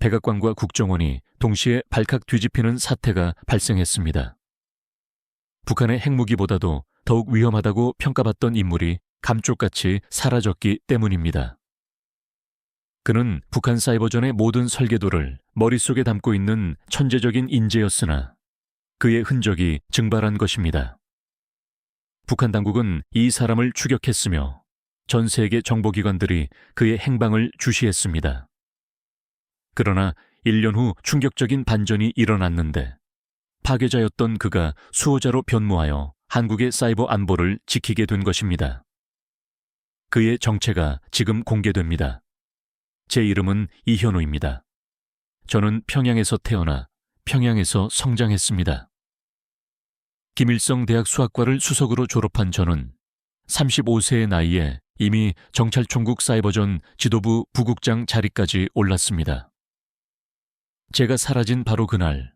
백악관과 국정원이 동시에 발칵 뒤집히는 사태가 발생했습니다. 북한의 핵무기보다도 더욱 위험하다고 평가받던 인물이 감쪽같이 사라졌기 때문입니다. 그는 북한 사이버전의 모든 설계도를 머릿속에 담고 있는 천재적인 인재였으나 그의 흔적이 증발한 것입니다. 북한 당국은 이 사람을 추격했으며 전 세계 정보기관들이 그의 행방을 주시했습니다. 그러나 1년 후 충격적인 반전이 일어났는데 파괴자였던 그가 수호자로 변모하여 한국의 사이버 안보를 지키게 된 것입니다. 그의 정체가 지금 공개됩니다. 제 이름은 이현우입니다. 저는 평양에서 태어나 평양에서 성장했습니다. 김일성 대학 수학과를 수석으로 졸업한 저는 35세의 나이에 이미 정찰총국 사이버전 지도부 부국장 자리까지 올랐습니다. 제가 사라진 바로 그날,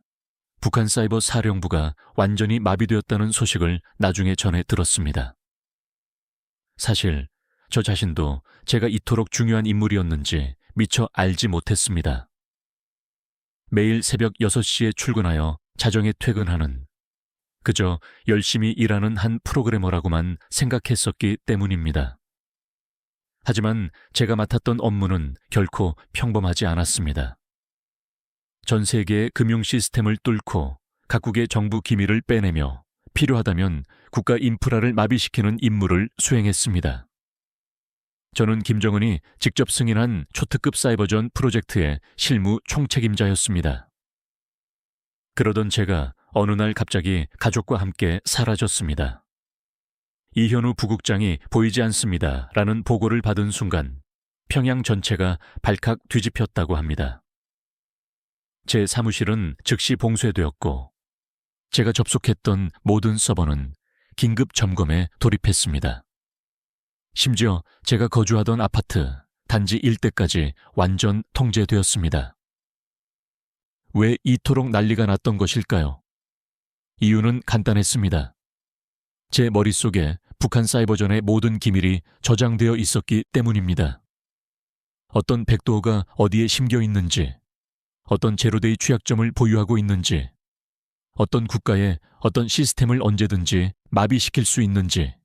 북한 사이버 사령부가 완전히 마비되었다는 소식을 나중에 전해 들었습니다. 사실 저 자신도 제가 이토록 중요한 인물이었는지 미처 알지 못했습니다. 매일 새벽 6시에 출근하여 자정에 퇴근하는 그저 열심히 일하는 한 프로그래머라고만 생각했었기 때문입니다. 하지만 제가 맡았던 업무는 결코 평범하지 않았습니다. 전 세계의 금융 시스템을 뚫고 각국의 정부 기밀을 빼내며 필요하다면 국가 인프라를 마비시키는 임무를 수행했습니다. 저는 김정은이 직접 승인한 초특급 사이버전 프로젝트의 실무 총책임자였습니다. 그러던 제가 어느 날 갑자기 가족과 함께 사라졌습니다. 이현우 부국장이 보이지 않습니다 라는 보고를 받은 순간 평양 전체가 발칵 뒤집혔다고 합니다. 제 사무실은 즉시 봉쇄되었고 제가 접속했던 모든 서버는 긴급 점검에 돌입했습니다. 심지어 제가 거주하던 아파트 단지 일대까지 완전 통제되었습니다. 왜 이토록 난리가 났던 것일까요? 이유는 간단했습니다. 제 머릿속에 북한 사이버전의 모든 기밀이 저장되어 있었기 때문입니다. 어떤 백도어가 어디에 심겨 있는지, 어떤 제로데이 취약점을 보유하고 있는지, 어떤 국가의 어떤 시스템을 언제든지 마비시킬 수 있는지,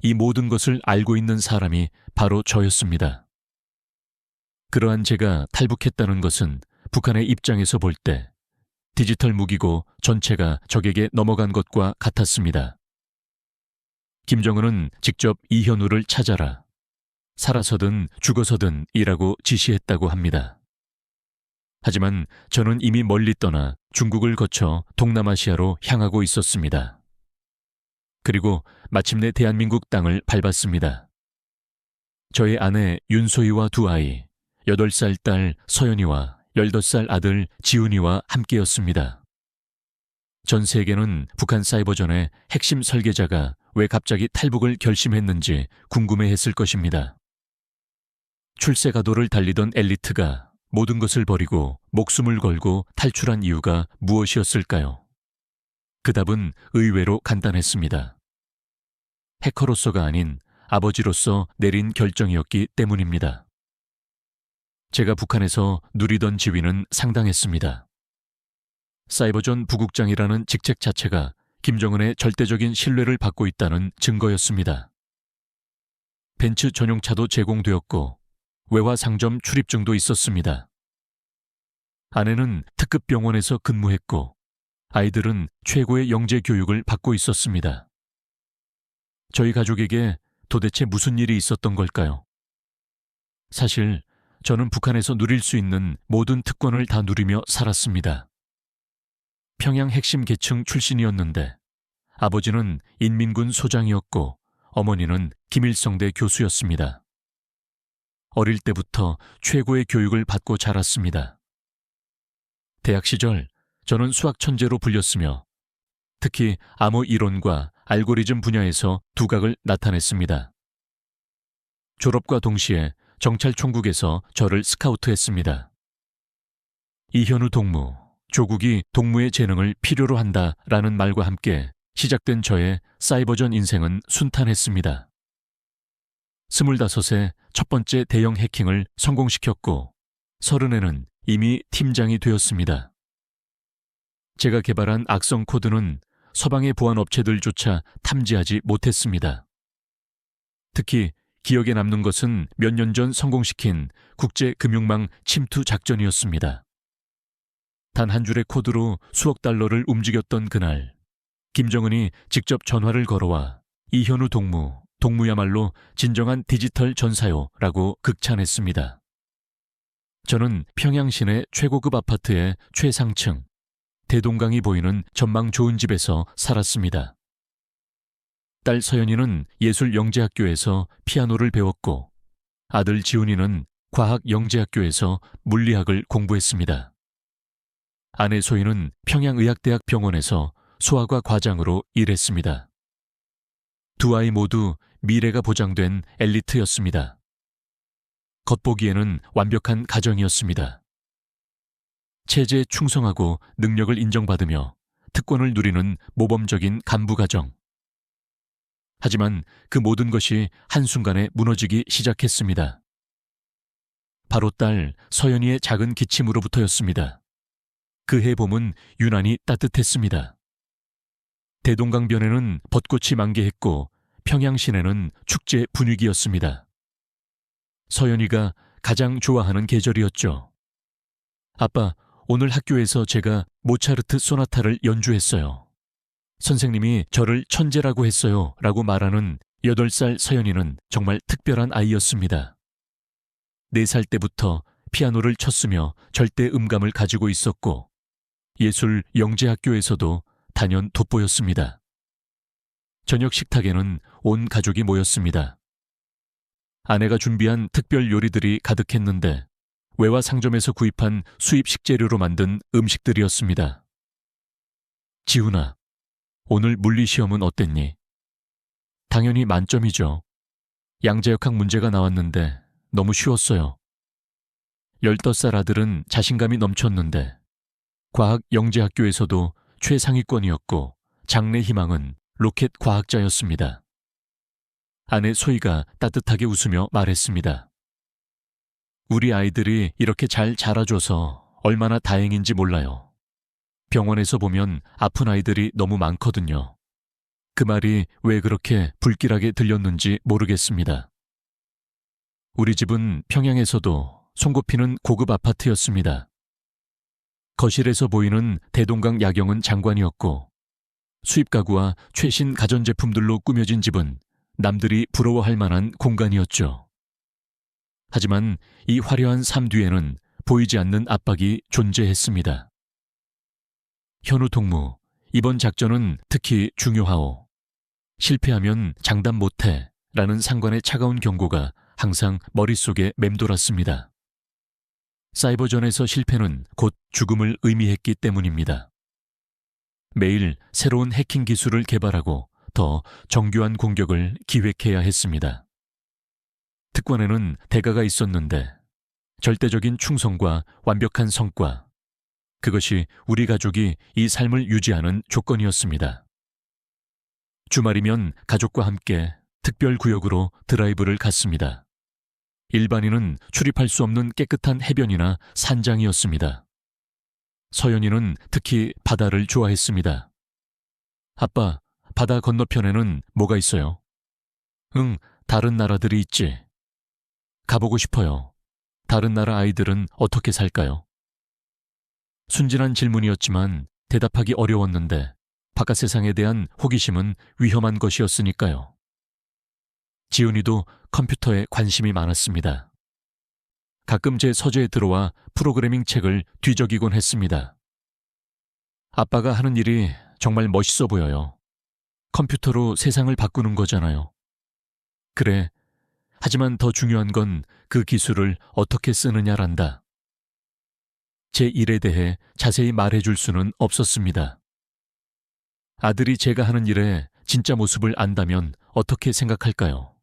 이 모든 것을 알고 있는 사람이 바로 저였습니다. 그러한 제가 탈북했다는 것은 북한의 입장에서 볼 때 디지털 무기고 전체가 적에게 넘어간 것과 같았습니다. 김정은은 직접 이현우를 찾아라. 살아서든 죽어서든 이라고 지시했다고 합니다. 하지만 저는 이미 멀리 떠나 중국을 거쳐 동남아시아로 향하고 있었습니다. 그리고 마침내 대한민국 땅을 밟았습니다. 저의 아내 윤소희와 두 아이, 8살 딸 서연이와 15살 아들 지훈이와 함께였습니다. 전 세계는 북한 사이버전의 핵심 설계자가 왜 갑자기 탈북을 결심했는지 궁금해했을 것입니다. 출세가도를 달리던 엘리트가 모든 것을 버리고 목숨을 걸고 탈출한 이유가 무엇이었을까요? 그 답은 의외로 간단했습니다. 해커로서가 아닌 아버지로서 내린 결정이었기 때문입니다. 제가 북한에서 누리던 지위는 상당했습니다. 사이버전 부국장이라는 직책 자체가 김정은의 절대적인 신뢰를 받고 있다는 증거였습니다. 벤츠 전용차도 제공되었고 외화 상점 출입증도 있었습니다. 아내는 특급 병원에서 근무했고 아이들은 최고의 영재 교육을 받고 있었습니다. 저희 가족에게 도대체 무슨 일이 있었던 걸까요? 사실 저는 북한에서 누릴 수 있는 모든 특권을 다 누리며 살았습니다. 평양 핵심 계층 출신이었는데 아버지는 인민군 소장이었고 어머니는 김일성대 교수였습니다. 어릴 때부터 최고의 교육을 받고 자랐습니다. 대학 시절 저는 수학 천재로 불렸으며 특히 암호 이론과 알고리즘 분야에서 두각을 나타냈습니다. 졸업과 동시에 정찰총국에서 저를 스카우트했습니다. 이현우 동무, 조국이 동무의 재능을 필요로 한다라는 말과 함께 시작된 저의 사이버전 인생은 순탄했습니다. 25세 첫 번째 대형 해킹을 성공시켰고 30에는 이미 팀장이 되었습니다. 제가 개발한 악성 코드는 서방의 보안 업체들조차 탐지하지 못했습니다. 특히 기억에 남는 것은 몇 년 전 성공시킨 국제금융망 침투 작전이었습니다. 단 한 줄의 코드로 수억 달러를 움직였던 그날, 김정은이 직접 전화를 걸어와 이현우 동무야말로 진정한 디지털 전사요라고 극찬했습니다. 저는 평양 시내 최고급 아파트의 최상층, 대동강이 보이는 전망 좋은 집에서 살았습니다. 딸 서연이는 예술영재학교에서 피아노를 배웠고 아들 지훈이는 과학영재학교에서 물리학을 공부했습니다. 아내 소희는 평양의학대학 병원에서 소아과 과장으로 일했습니다. 두 아이 모두 미래가 보장된 엘리트였습니다. 겉보기에는 완벽한 가정이었습니다. 체제에 충성하고 능력을 인정받으며 특권을 누리는 모범적인 간부 가정. 하지만 그 모든 것이 한순간에 무너지기 시작했습니다. 바로 딸 서연이의 작은 기침으로부터였습니다. 그 해 봄은 유난히 따뜻했습니다. 대동강변에는 벚꽃이 만개했고 평양 시내는 축제 분위기였습니다. 서연이가 가장 좋아하는 계절이었죠. 아빠, 오늘 학교에서 제가 모차르트 소나타를 연주했어요. 선생님이 저를 천재라고 했어요. 라고 말하는 8살 서연이는 정말 특별한 아이였습니다. 4살 때부터 피아노를 쳤으며 절대 음감을 가지고 있었고 예술 영재학교에서도 단연 돋보였습니다. 저녁 식탁에는 온 가족이 모였습니다. 아내가 준비한 특별 요리들이 가득했는데 외화 상점에서 구입한 수입 식재료로 만든 음식들이었습니다. 지훈아, 오늘 물리시험은 어땠니? 당연히 만점이죠. 양자역학 문제가 나왔는데 너무 쉬웠어요. 15살 아들은 자신감이 넘쳤는데 과학영재학교에서도 최상위권이었고 장래 희망은 로켓 과학자였습니다. 아내 소희가 따뜻하게 웃으며 말했습니다. 우리 아이들이 이렇게 잘 자라줘서 얼마나 다행인지 몰라요. 병원에서 보면 아픈 아이들이 너무 많거든요. 그 말이 왜 그렇게 불길하게 들렸는지 모르겠습니다. 우리 집은 평양에서도 손꼽히는 고급 아파트였습니다. 거실에서 보이는 대동강 야경은 장관이었고 수입 가구와 최신 가전제품들로 꾸며진 집은 남들이 부러워할 만한 공간이었죠. 하지만 이 화려한 삶 뒤에는 보이지 않는 압박이 존재했습니다. 현우 동무, 이번 작전은 특히 중요하오. 실패하면 장담 못해 라는 상관의 차가운 경고가 항상 머릿속에 맴돌았습니다. 사이버전에서 실패는 곧 죽음을 의미했기 때문입니다. 매일 새로운 해킹 기술을 개발하고 더 정교한 공격을 기획해야 했습니다. 특권에는 대가가 있었는데 절대적인 충성과 완벽한 성과, 그것이 우리 가족이 이 삶을 유지하는 조건이었습니다. 주말이면 가족과 함께 특별구역으로 드라이브를 갔습니다. 일반인은 출입할 수 없는 깨끗한 해변이나 산장이었습니다. 서연이는 특히 바다를 좋아했습니다. 아빠, 바다 건너편에는 뭐가 있어요? 응, 다른 나라들이 있지. 가보고 싶어요. 다른 나라 아이들은 어떻게 살까요? 순진한 질문이었지만 대답하기 어려웠는데 바깥 세상에 대한 호기심은 위험한 것이었으니까요. 지훈이도 컴퓨터에 관심이 많았습니다. 가끔 제 서재에 들어와 프로그래밍 책을 뒤적이곤 했습니다. 아빠가 하는 일이 정말 멋있어 보여요. 컴퓨터로 세상을 바꾸는 거잖아요. 그래, 하지만 더 중요한 건 그 기술을 어떻게 쓰느냐란다. 제 일에 대해 자세히 말해줄 수는 없었습니다. 아들이 제가 하는 일의 진짜 모습을 안다면 어떻게 생각할까요?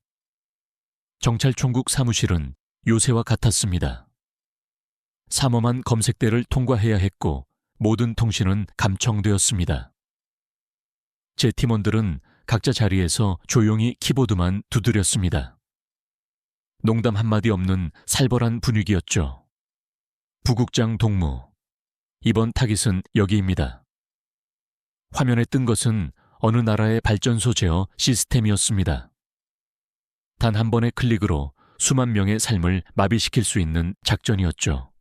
정찰총국 사무실은 요새와 같았습니다. 삼엄한 검색대를 통과해야 했고 모든 통신은 감청되었습니다. 제 팀원들은 각자 자리에서 조용히 키보드만 두드렸습니다. 농담 한마디 없는 살벌한 분위기였죠. 부국장 동무. 이번 타깃은 여기입니다. 화면에 뜬 것은 어느 나라의 발전소 제어 시스템이었습니다. 단 한 번의 클릭으로 수만 명의 삶을 마비시킬 수 있는 작전이었죠.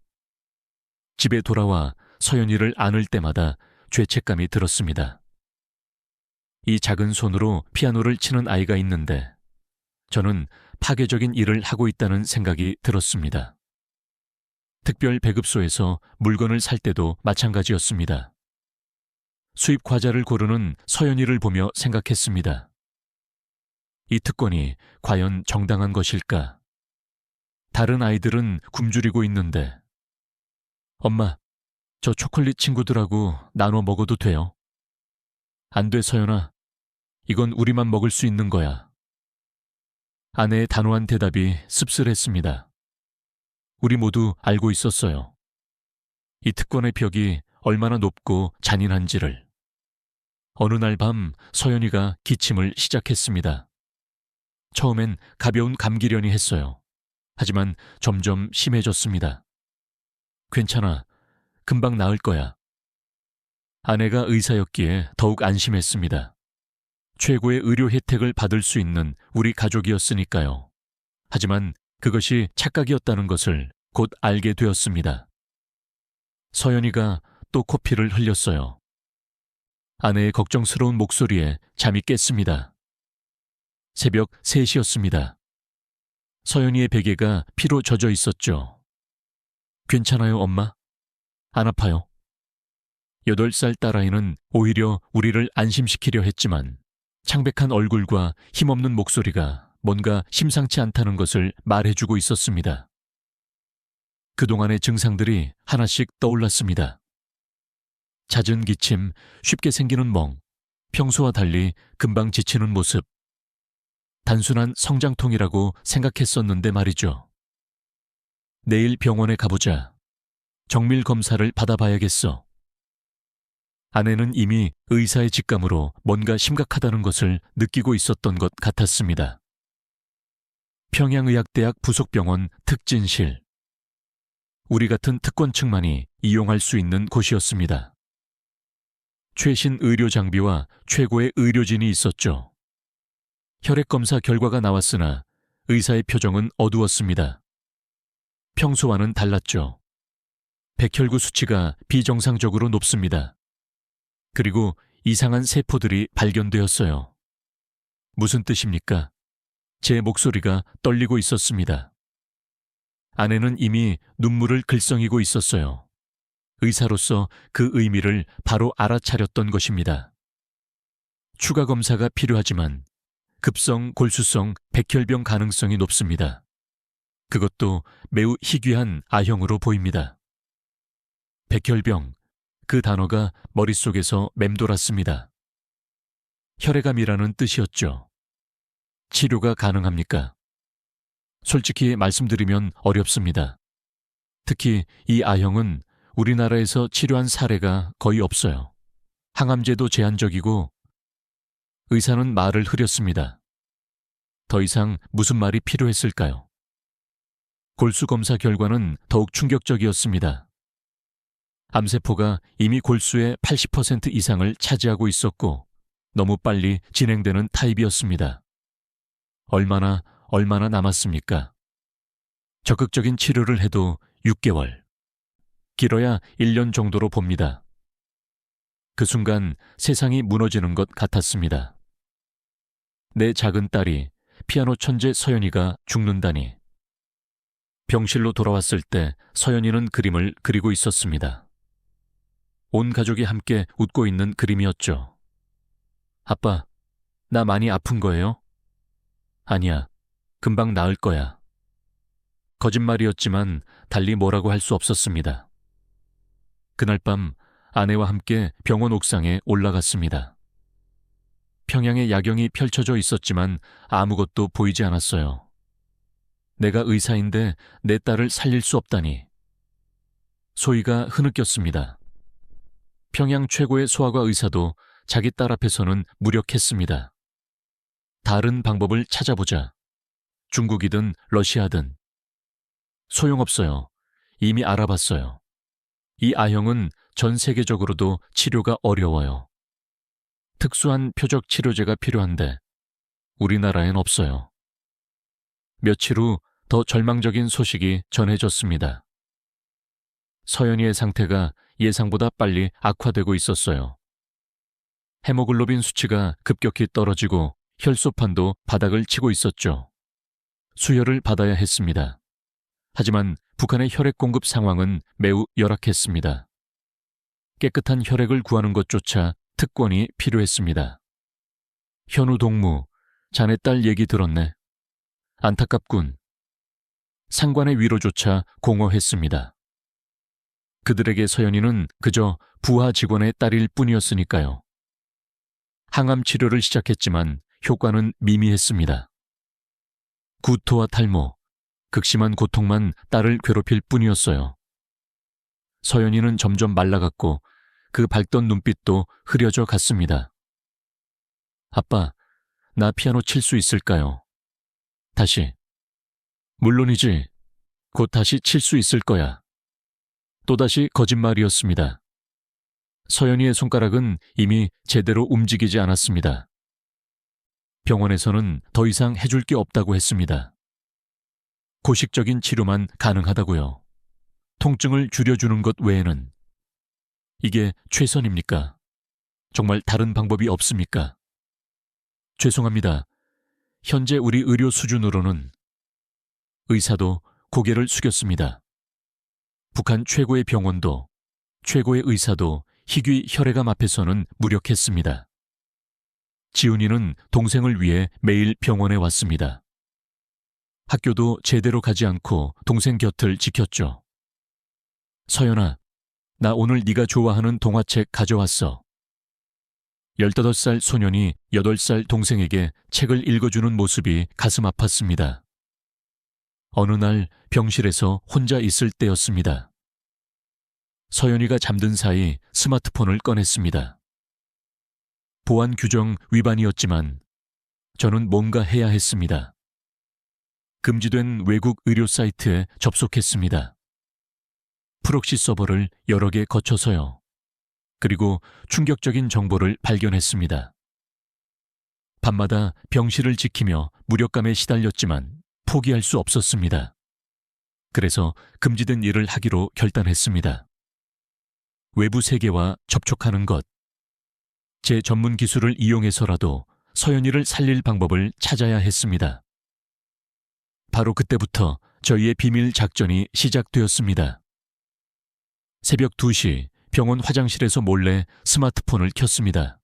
집에 돌아와 서연이를 안을 때마다 죄책감이 들었습니다. 이 작은 손으로 피아노를 치는 아이가 있는데 저는 파괴적인 일을 하고 있다는 생각이 들었습니다. 특별 배급소에서 물건을 살 때도 마찬가지였습니다. 수입 과자를 고르는 서연이를 보며 생각했습니다. 이 특권이 과연 정당한 것일까? 다른 아이들은 굶주리고 있는데. 엄마, 저 초콜릿 친구들하고 나눠 먹어도 돼요? 안 돼, 서연아. 이건 우리만 먹을 수 있는 거야. 아내의 단호한 대답이 씁쓸했습니다. 우리 모두 알고 있었어요. 이 특권의 벽이 얼마나 높고 잔인한지를. 어느 날 밤 서연이가 기침을 시작했습니다. 처음엔 가벼운 감기려니 했어요. 하지만 점점 심해졌습니다. 괜찮아. 금방 나을 거야. 아내가 의사였기에 더욱 안심했습니다. 최고의 의료 혜택을 받을 수 있는 우리 가족이었으니까요. 하지만 그것이 착각이었다는 것을 곧 알게 되었습니다. 서연이가 또 코피를 흘렸어요. 아내의 걱정스러운 목소리에 잠이 깼습니다. 새벽 3시였습니다. 서연이의 베개가 피로 젖어 있었죠. 괜찮아요, 엄마? 안 아파요. 8살 딸아이는 오히려 우리를 안심시키려 했지만 창백한 얼굴과 힘없는 목소리가 뭔가 심상치 않다는 것을 말해주고 있었습니다. 그동안의 증상들이 하나씩 떠올랐습니다. 잦은 기침, 쉽게 생기는 멍, 평소와 달리 금방 지치는 모습. 단순한 성장통이라고 생각했었는데 말이죠. 내일 병원에 가보자. 정밀 검사를 받아봐야겠어. 아내는 이미 의사의 직감으로 뭔가 심각하다는 것을 느끼고 있었던 것 같았습니다. 평양의학대학 부속병원 특진실. 우리 같은 특권층만이 이용할 수 있는 곳이었습니다. 최신 의료 장비와 최고의 의료진이 있었죠. 혈액검사 결과가 나왔으나 의사의 표정은 어두웠습니다. 평소와는 달랐죠. 백혈구 수치가 비정상적으로 높습니다. 그리고 이상한 세포들이 발견되었어요. 무슨 뜻입니까? 제 목소리가 떨리고 있었습니다. 아내는 이미 눈물을 글썽이고 있었어요. 의사로서 그 의미를 바로 알아차렸던 것입니다. 추가 검사가 필요하지만 급성 골수성 백혈병 가능성이 높습니다. 그것도 매우 희귀한 A형으로 보입니다. 백혈병, 그 단어가 머릿속에서 맴돌았습니다. 혈액암이라는 뜻이었죠. 치료가 가능합니까? 솔직히 말씀드리면 어렵습니다. 특히 이 A형은 우리나라에서 치료한 사례가 거의 없어요. 항암제도 제한적이고. 의사는 말을 흐렸습니다. 더 이상 무슨 말이 필요했을까요? 골수 검사 결과는 더욱 충격적이었습니다. 암세포가 이미 골수의 80% 이상을 차지하고 있었고 너무 빨리 진행되는 타입이었습니다. 얼마나 남았습니까? 적극적인 치료를 해도 6개월, 길어야 1년 정도로 봅니다. 그 순간 세상이 무너지는 것 같았습니다. 내 작은 딸이 피아노 천재 서연이가 죽는다니. 병실로 돌아왔을 때 서연이는 그림을 그리고 있었습니다. 온 가족이 함께 웃고 있는 그림이었죠. 아빠, 나 많이 아픈 거예요? 아니야, 금방 나을 거야. 거짓말이었지만 달리 뭐라고 할 수 없었습니다. 그날 밤 아내와 함께 병원 옥상에 올라갔습니다. 평양의 야경이 펼쳐져 있었지만 아무것도 보이지 않았어요. 내가 의사인데 내 딸을 살릴 수 없다니. 소희가 흐느꼈습니다. 평양 최고의 소아과 의사도 자기 딸 앞에서는 무력했습니다. 다른 방법을 찾아보자. 중국이든 러시아든. 소용없어요. 이미 알아봤어요. 이 A형은 전 세계적으로도 치료가 어려워요. 특수한 표적 치료제가 필요한데 우리나라엔 없어요. 며칠 후 더 절망적인 소식이 전해졌습니다. 서연이의 상태가 예상보다 빨리 악화되고 있었어요. 헤모글로빈 수치가 급격히 떨어지고 혈소판도 바닥을 치고 있었죠. 수혈을 받아야 했습니다. 하지만 북한의 혈액 공급 상황은 매우 열악했습니다. 깨끗한 혈액을 구하는 것조차 특권이 필요했습니다. 현우 동무, 자네 딸 얘기 들었네. 안타깝군. 상관의 위로조차 공허했습니다. 그들에게 서연이는 그저 부하 직원의 딸일 뿐이었으니까요. 항암 치료를 시작했지만 효과는 미미했습니다. 구토와 탈모, 극심한 고통만 딸을 괴롭힐 뿐이었어요. 서연이는 점점 말라갔고 그 밝던 눈빛도 흐려져 갔습니다. 아빠, 나 피아노 칠 수 있을까요? 다시. 물론이지. 곧 다시 칠 수 있을 거야. 또다시 거짓말이었습니다. 서연이의 손가락은 이미 제대로 움직이지 않았습니다. 병원에서는 더 이상 해줄 게 없다고 했습니다. 고식적인 치료만 가능하다고요. 통증을 줄여주는 것 외에는. 이게 최선입니까? 정말 다른 방법이 없습니까? 죄송합니다. 현재 우리 의료 수준으로는. 의사도 고개를 숙였습니다. 북한 최고의 병원도 최고의 의사도 희귀 혈액암 앞에서는 무력했습니다. 지훈이는 동생을 위해 매일 병원에 왔습니다. 학교도 제대로 가지 않고 동생 곁을 지켰죠. 서연아, 나 오늘 네가 좋아하는 동화책 가져왔어. 15살 소년이 8살 동생에게 책을 읽어주는 모습이 가슴 아팠습니다. 어느 날 병실에서 혼자 있을 때였습니다. 서연이가 잠든 사이 스마트폰을 꺼냈습니다. 보안 규정 위반이었지만 저는 뭔가 해야 했습니다. 금지된 외국 의료 사이트에 접속했습니다. 프록시 서버를 여러 개 거쳐서요. 그리고 충격적인 정보를 발견했습니다. 밤마다 병실을 지키며 무력감에 시달렸지만 포기할 수 없었습니다. 그래서 금지된 일을 하기로 결단했습니다. 외부 세계와 접촉하는 것. 제 전문 기술을 이용해서라도 서연이를 살릴 방법을 찾아야 했습니다. 바로 그때부터 저희의 비밀 작전이 시작되었습니다. 새벽 2시 병원 화장실에서 몰래 스마트폰을 켰습니다.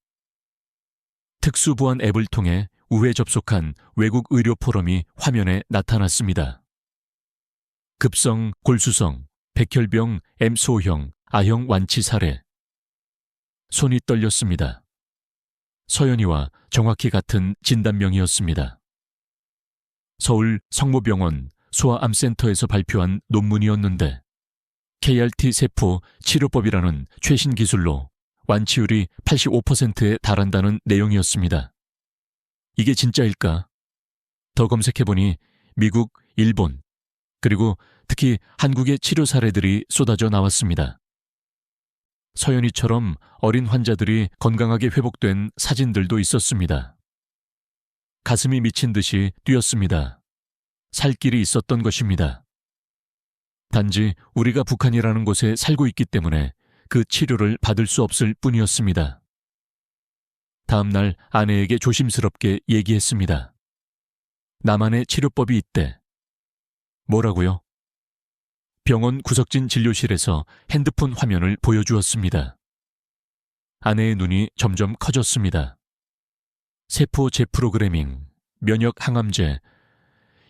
특수보안 앱을 통해 우회 접속한 외국 의료 포럼이 화면에 나타났습니다. 급성 골수성, 백혈병 M소형, A형 완치 사례. 손이 떨렸습니다. 서연이와 정확히 같은 진단명이었습니다. 서울 성모병원 소아암센터에서 발표한 논문이었는데 KRT 세포 치료법이라는 최신 기술로 완치율이 85%에 달한다는 내용이었습니다. 이게 진짜일까? 더 검색해보니 미국, 일본, 그리고 특히 한국의 치료 사례들이 쏟아져 나왔습니다. 서연이처럼 어린 환자들이 건강하게 회복된 사진들도 있었습니다. 가슴이 미친 듯이 뛰었습니다. 살 길이 있었던 것입니다. 단지 우리가 북한이라는 곳에 살고 있기 때문에 그 치료를 받을 수 없을 뿐이었습니다. 다음 날 아내에게 조심스럽게 얘기했습니다. 나만의 치료법이 있대. 뭐라고요? 병원 구석진 진료실에서 핸드폰 화면을 보여주었습니다. 아내의 눈이 점점 커졌습니다. 세포 재프로그래밍, 면역 항암제,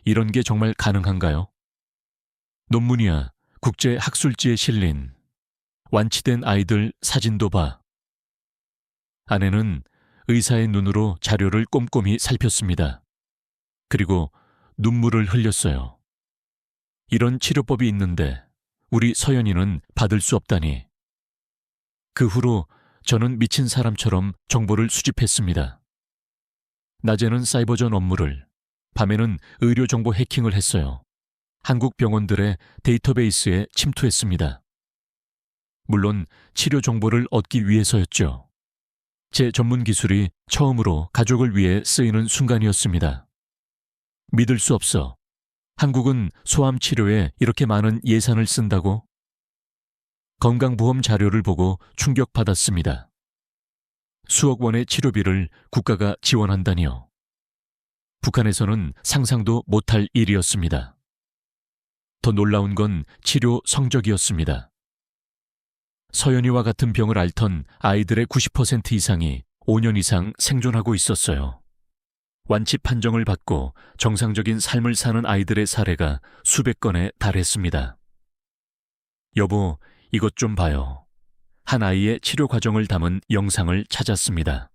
이런 게 정말 가능한가요? 논문이야, 국제 학술지에 실린, 완치된 아이들 사진도 봐. 아내는 의사의 눈으로 자료를 꼼꼼히 살폈습니다. 그리고 눈물을 흘렸어요. 이런 치료법이 있는데 우리 서연이는 받을 수 없다니. 그 후로 저는 미친 사람처럼 정보를 수집했습니다. 낮에는 사이버전 업무를, 밤에는 의료정보 해킹을 했어요. 한국 병원들의 데이터베이스에 침투했습니다. 물론 치료 정보를 얻기 위해서였죠. 제 전문 기술이 처음으로 가족을 위해 쓰이는 순간이었습니다. 믿을 수 없어. 한국은 소암 치료에 이렇게 많은 예산을 쓴다고? 건강보험 자료를 보고 충격받았습니다. 수억 원의 치료비를 국가가 지원한다니요. 북한에서는 상상도 못할 일이었습니다. 더 놀라운 건 치료 성적이었습니다. 서연이와 같은 병을 앓던 아이들의 90% 이상이 5년 이상 생존하고 있었어요. 완치 판정을 받고 정상적인 삶을 사는 아이들의 사례가 수백 건에 달했습니다. 여보, 이것 좀 봐요. 한 아이의 치료 과정을 담은 영상을 찾았습니다.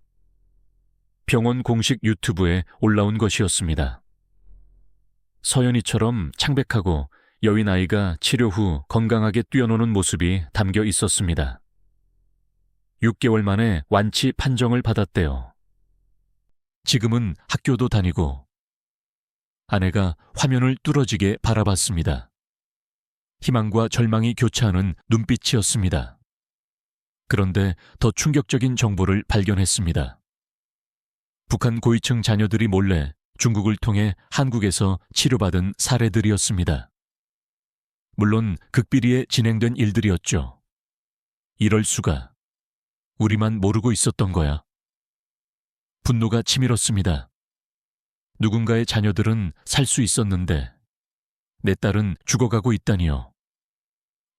병원 공식 유튜브에 올라온 것이었습니다. 서연이처럼 창백하고 여인 아이가 치료 후 건강하게 뛰어노는 모습이 담겨 있었습니다. 6개월 만에 완치 판정을 받았대요. 지금은 학교도 다니고. 아내가 화면을 뚫어지게 바라봤습니다. 희망과 절망이 교차하는 눈빛이었습니다. 그런데 더 충격적인 정보를 발견했습니다. 북한 고위층 자녀들이 몰래 중국을 통해 한국에서 치료받은 사례들이었습니다. 물론 극비리에 진행된 일들이었죠. 이럴 수가. 우리만 모르고 있었던 거야. 분노가 치밀었습니다. 누군가의 자녀들은 살 수 있었는데 내 딸은 죽어가고 있다니요.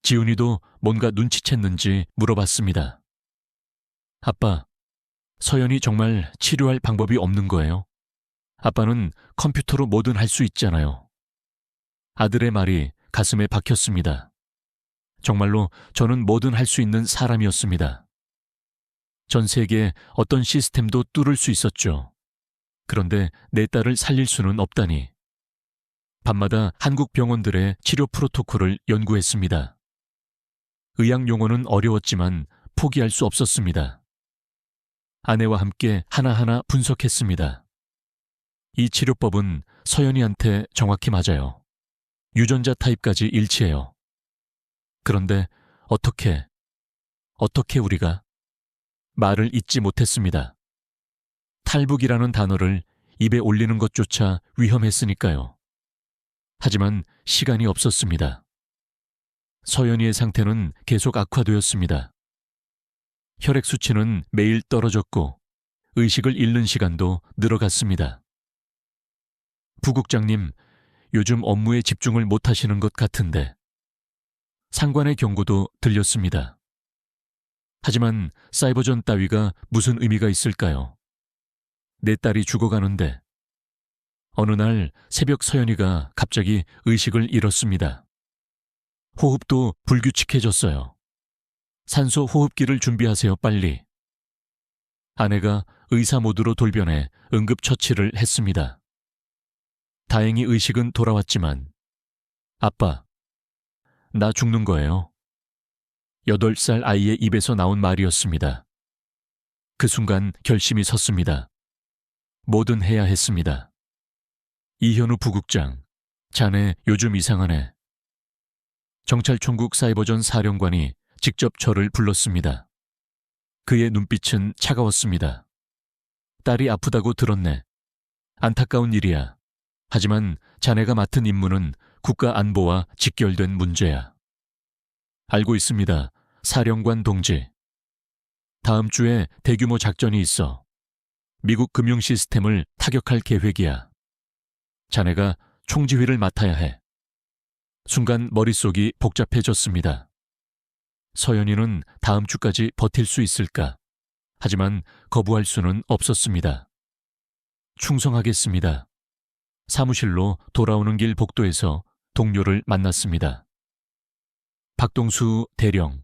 지훈이도 뭔가 눈치챘는지 물어봤습니다. 아빠, 서연이 정말 치료할 방법이 없는 거예요? 아빠는 컴퓨터로 뭐든 할 수 있잖아요. 아들의 말이 가슴에 박혔습니다. 정말로 저는 뭐든 할 수 있는 사람이었습니다. 전 세계에 어떤 시스템도 뚫을 수 있었죠. 그런데 내 딸을 살릴 수는 없다니. 밤마다 한국 병원들의 치료 프로토콜을 연구했습니다. 의학 용어는 어려웠지만 포기할 수 없었습니다. 아내와 함께 하나하나 분석했습니다. 이 치료법은 서연이한테 정확히 맞아요. 유전자 타입까지 일치해요. 그런데 어떻게 우리가? 말을 잇지 못했습니다. 탈북이라는 단어를 입에 올리는 것조차 위험했으니까요. 하지만 시간이 없었습니다. 서연이의 상태는 계속 악화되었습니다. 혈액 수치는 매일 떨어졌고 의식을 잃는 시간도 늘어갔습니다. 부국장님, 요즘 업무에 집중을 못하시는 것 같은데. 상관의 경고도 들렸습니다. 하지만 사이버전 따위가 무슨 의미가 있을까요? 내 딸이 죽어가는데. 어느 날 새벽 서연이가 갑자기 의식을 잃었습니다. 호흡도 불규칙해졌어요. 산소 호흡기를 준비하세요, 빨리. 아내가 의사 모드로 돌변해 응급처치를 했습니다. 다행히 의식은 돌아왔지만 아빠, 나 죽는 거예요. 8살 아이의 입에서 나온 말이었습니다. 그 순간 결심이 섰습니다. 뭐든 해야 했습니다. 이현우 부국장, 자네 요즘 이상하네. 경찰총국 사이버전 사령관이 직접 저를 불렀습니다. 그의 눈빛은 차가웠습니다. 딸이 아프다고 들었네. 안타까운 일이야. 하지만 자네가 맡은 임무는 국가 안보와 직결된 문제야. 알고 있습니다, 사령관 동지. 다음 주에 대규모 작전이 있어. 미국 금융 시스템을 타격할 계획이야. 자네가 총지휘를 맡아야 해. 순간 머릿속이 복잡해졌습니다. 서연이는 다음 주까지 버틸 수 있을까? 하지만 거부할 수는 없었습니다. 충성하겠습니다. 사무실로 돌아오는 길 복도에서 동료를 만났습니다. 박동수 대령.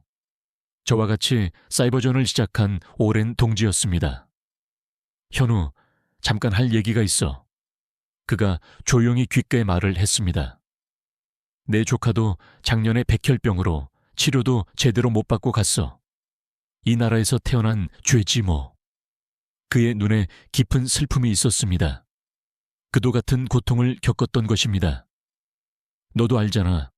저와 같이 사이버전을 시작한 오랜 동지였습니다. 현우, 잠깐 할 얘기가 있어. 그가 조용히 귓가에 말을 했습니다. 내 조카도 작년에 백혈병으로 치료도 제대로 못 받고 갔어. 이 나라에서 태어난 죄지 뭐. 그의 눈에 깊은 슬픔이 있었습니다. 그도 같은 고통을 겪었던 것입니다. 너도 알잖아.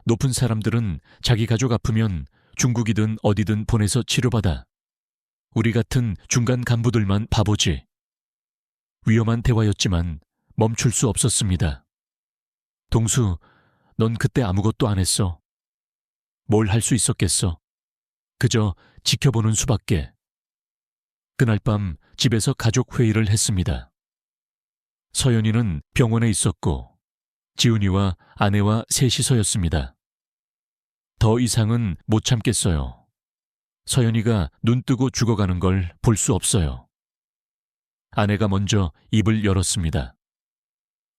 높은 사람들은 자기 가족 아프면 중국이든 어디든 보내서 치료받아. 우리 같은 중간 간부들만 바보지. 위험한 대화였지만 멈출 수 없었습니다. 동수, 넌 그때 아무것도 안 했어. 뭘 할 수 있었겠어. 그저 지켜보는 수밖에. 그날 밤 집에서 가족 회의를 했습니다. 서연이는 병원에 있었고 지훈이와 아내와 셋이서였습니다. 더 이상은 못 참겠어요. 서연이가 눈 뜨고 죽어가는 걸 볼 수 없어요. 아내가 먼저 입을 열었습니다.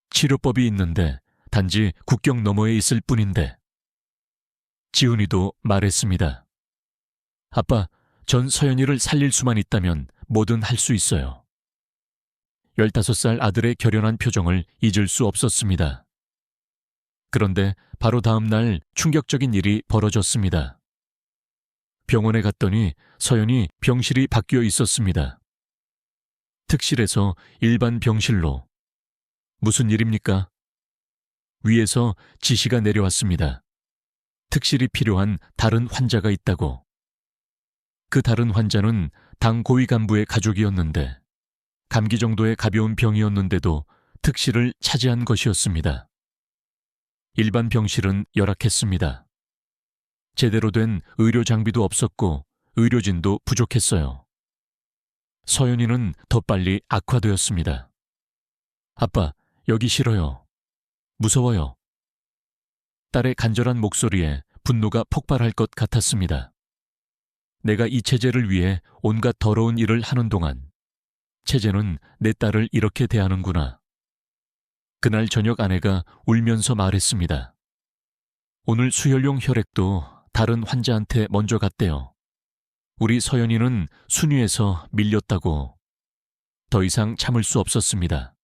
치료법이 있는데 단지 국경 너머에 있을 뿐인데. 지훈이도 말했습니다. 아빠, 전 서연이를 살릴 수만 있다면 뭐든 할 수 있어요. 15살 아들의 결연한 표정을 잊을 수 없었습니다. 그런데 바로 다음 날 충격적인 일이 벌어졌습니다. 병원에 갔더니 서연이 병실이 바뀌어 있었습니다. 특실에서 일반 병실로. 무슨 일입니까? 위에서 지시가 내려왔습니다. 특실이 필요한 다른 환자가 있다고. 그 다른 환자는 당 고위 간부의 가족이었는데 감기 정도의 가벼운 병이었는데도 특실을 차지한 것이었습니다. 일반 병실은 열악했습니다. 제대로 된 의료 장비도 없었고 의료진도 부족했어요. 서연이는 더 빨리 악화되었습니다. 아빠, 여기 싫어요. 무서워요. 딸의 간절한 목소리에 분노가 폭발할 것 같았습니다. 내가 이 체제를 위해 온갖 더러운 일을 하는 동안 체제는 내 딸을 이렇게 대하는구나. 그날 저녁 아내가 울면서 말했습니다. 오늘 수혈용 혈액도 다른 환자한테 먼저 갔대요. 우리 서연이는 순위에서 밀렸다고. 더 이상 참을 수 없었습니다.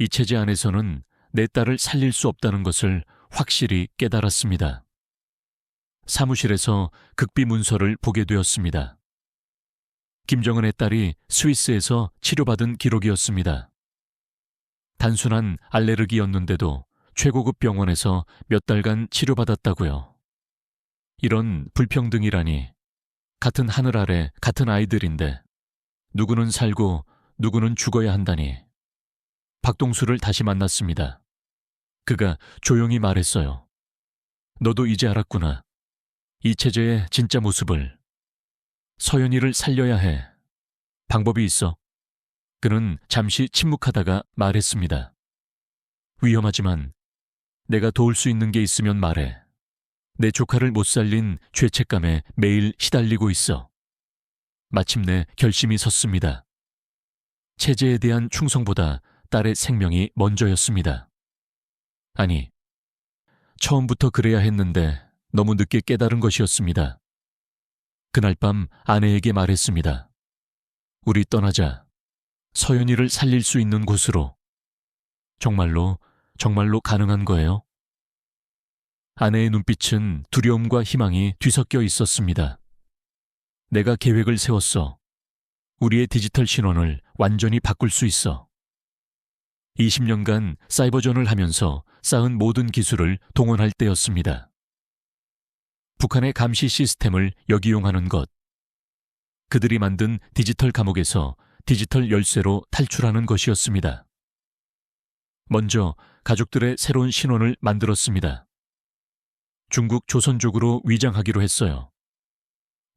이 체제 안에서는 내 딸을 살릴 수 없다는 것을 확실히 깨달았습니다. 사무실에서 극비 문서를 보게 되었습니다. 김정은의 딸이 스위스에서 치료받은 기록이었습니다. 단순한 알레르기였는데도 최고급 병원에서 몇 달간 치료받았다고요. 이런 불평등이라니. 같은 하늘 아래 같은 아이들인데 누구는 살고 누구는 죽어야 한다니. 박동수를 다시 만났습니다. 그가 조용히 말했어요. 너도 이제 알았구나. 이 체제의 진짜 모습을. 서연이를 살려야 해. 방법이 있어. 그는 잠시 침묵하다가 말했습니다. 위험하지만 내가 도울 수 있는 게 있으면 말해. 내 조카를 못 살린 죄책감에 매일 시달리고 있어. 마침내 결심이 섰습니다. 체제에 대한 충성보다 딸의 생명이 먼저였습니다. 아니, 처음부터 그래야 했는데 너무 늦게 깨달은 것이었습니다. 그날 밤 아내에게 말했습니다. 우리 떠나자. 서연이를 살릴 수 있는 곳으로. 정말로 가능한 거예요? 아내의 눈빛은 두려움과 희망이 뒤섞여 있었습니다. 내가 계획을 세웠어. 우리의 디지털 신원을 완전히 바꿀 수 있어. 20년간 사이버전을 하면서 쌓은 모든 기술을 동원할 때였습니다. 북한의 감시 시스템을 역이용하는 것. 그들이 만든 디지털 감옥에서 디지털 열쇠로 탈출하는 것이었습니다. 먼저 가족들의 새로운 신원을 만들었습니다. 중국 조선족으로 위장하기로 했어요.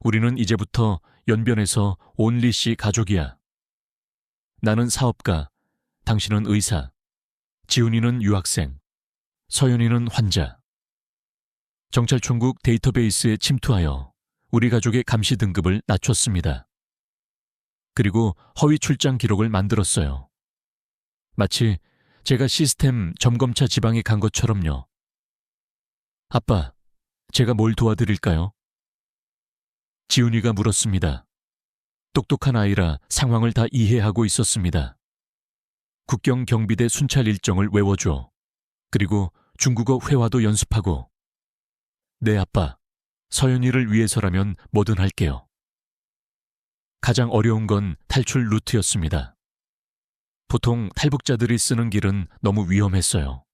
우리는 이제부터 연변에서 온리 씨 가족이야. 나는 사업가, 당신은 의사, 지훈이는 유학생, 서연이는 환자. 정찰총국 데이터베이스에 침투하여 우리 가족의 감시 등급을 낮췄습니다. 그리고 허위 출장 기록을 만들었어요. 마치 제가 시스템 점검차 지방에 간 것처럼요. 아빠, 제가 뭘 도와드릴까요? 지훈이가 물었습니다. 똑똑한 아이라 상황을 다 이해하고 있었습니다. 국경 경비대 순찰 일정을 외워줘. 그리고 중국어 회화도 연습하고. 네, 아빠. 서연이를 위해서라면 뭐든 할게요. 가장 어려운 건 탈출 루트였습니다. 보통 탈북자들이 쓰는 길은 너무 위험했어요.